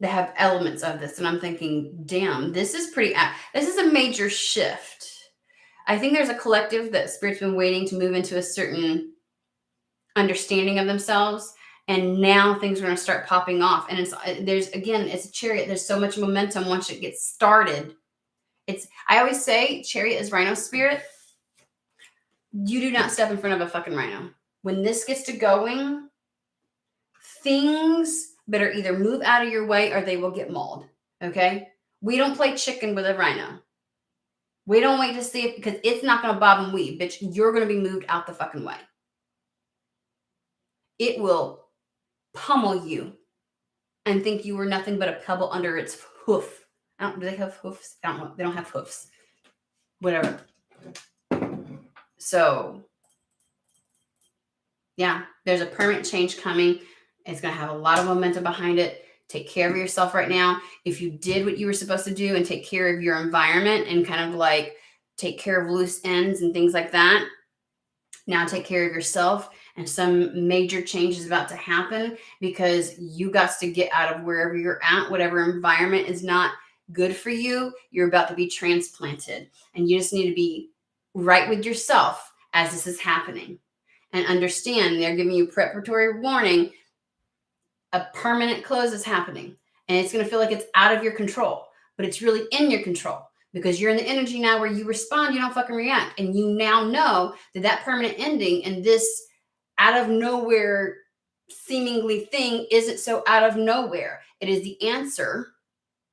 that have elements of this. And I'm thinking, damn, this is a major shift. I think there's a collective that Spirit's been waiting to move into a certain understanding of themselves. And now things are going to start popping off. And it's a chariot. There's so much momentum once it gets started. I always say chariot is rhino spirit. You do not step in front of a fucking rhino. When this gets to going, things better either move out of your way or they will get mauled. Okay? We don't play chicken with a rhino. We don't wait to see it, because it's not going to bob and weave, bitch. You're going to be moved out the fucking way. It will pummel you and think you were nothing but a pebble under its hoof. Do they have hoofs? I don't know. They don't have hoofs. Whatever. So, yeah, there's a permanent change coming. It's going to have a lot of momentum behind it. Take care of yourself right now. If you did what you were supposed to do and take care of your environment and kind of like take care of loose ends and things like that, now take care of yourself. And some major change is about to happen because you got to get out of wherever you're at. Whatever environment is not good for you, you're about to be transplanted. And you just need to be right with yourself as this is happening. and understand they're giving you preparatory warning. A permanent close is happening, and it's going to feel like it's out of your control, but it's really in your control because you're in the energy now where you respond, you don't fucking react. And you now know that permanent ending and this out of nowhere seemingly thing isn't so out of nowhere. It is the answer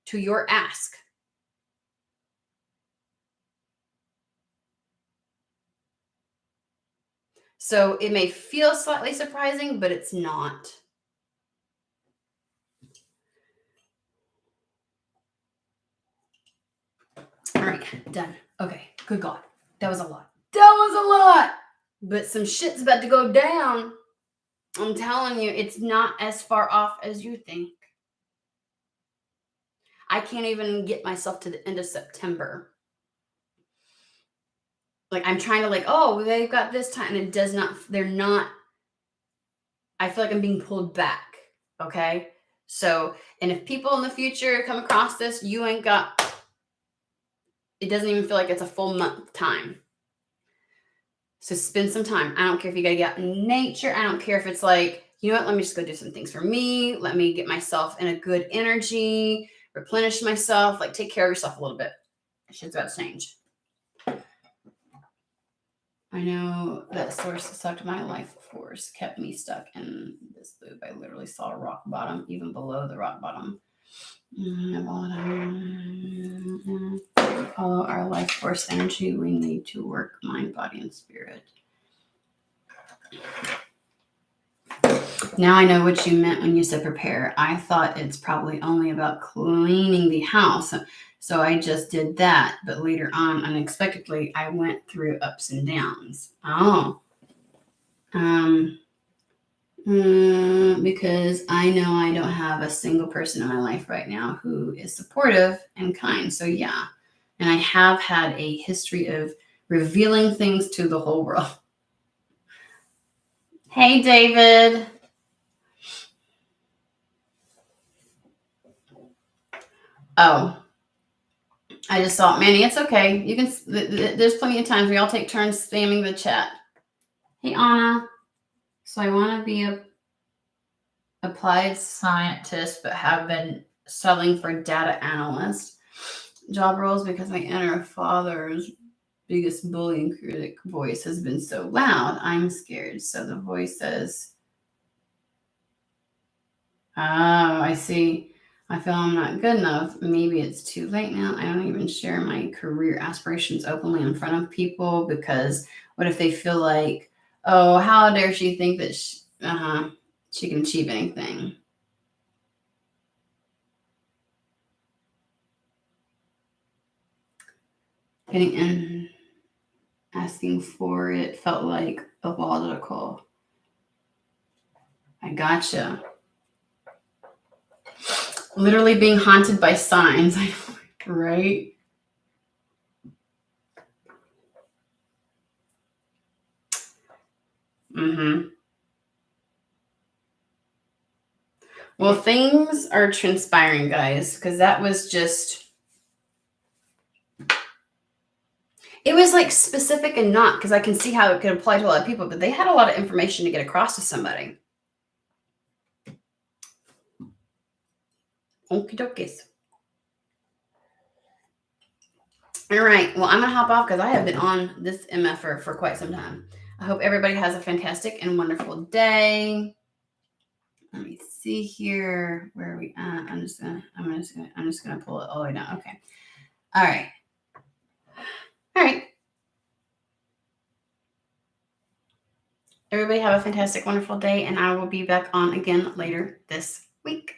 to your ask. So it may feel slightly surprising, but it's not. All right, done. Okay, good God. That was a lot. But some shit's about to go down. I'm telling you, it's not as far off as you think. I can't even get myself to the end of September. Like, I'm trying to oh, they've got this time. And it does not, they're not, I feel like I'm being pulled back. Okay. So, and if people in the future come across this, you ain't got, it doesn't even feel like it's a full month time. So spend some time. I don't care if you got to get out in nature. I don't care if it's like, you know what, let me just go do some things for me. Let me get myself in a good energy, replenish myself, like take care of yourself a little bit. Shit's about to change. I know that source sucked my life force, kept me stuck in this loop. I literally saw a rock bottom, even below the rock bottom. Follow our life force energy. We need to work mind, body, and spirit. Now I know what you meant when you said prepare. I thought it's probably only about cleaning the house. So I just did that. But later on, unexpectedly, I went through ups and downs. Oh. Because I know I don't have a single person in my life right now who is supportive and kind. So yeah. And I have had a history of revealing things to the whole world. Hey, David. Oh, I just saw, Manny, it's okay. You can, there's plenty of times where y'all take turns spamming the chat. Hey, Anna. So I want to be a applied scientist, but have been studying for data analyst job roles because my inner father's biggest bullying critic voice has been so loud. I'm scared. So the voice says, oh, I see. I feel I'm not good enough. Maybe it's too late now. I don't even share my career aspirations openly in front of people because what if they feel like, oh, how dare she think that she can achieve anything? Getting in, asking for it felt like a logical. I gotcha. Literally being haunted by signs, right? Mm-hmm. Well, things are transpiring, guys, because that was just, it was like specific and not, because I can see how it could apply to a lot of people, but they had a lot of information to get across to somebody. Okie dokies. All right. Well, I'm going to hop off because I have been on this MF for quite some time. I hope everybody has a fantastic and wonderful day. Let me see here. Where are we at? I'm just gonna pull it all the way down. Okay. All right. Everybody have a fantastic, wonderful day, and I will be back on again later this week.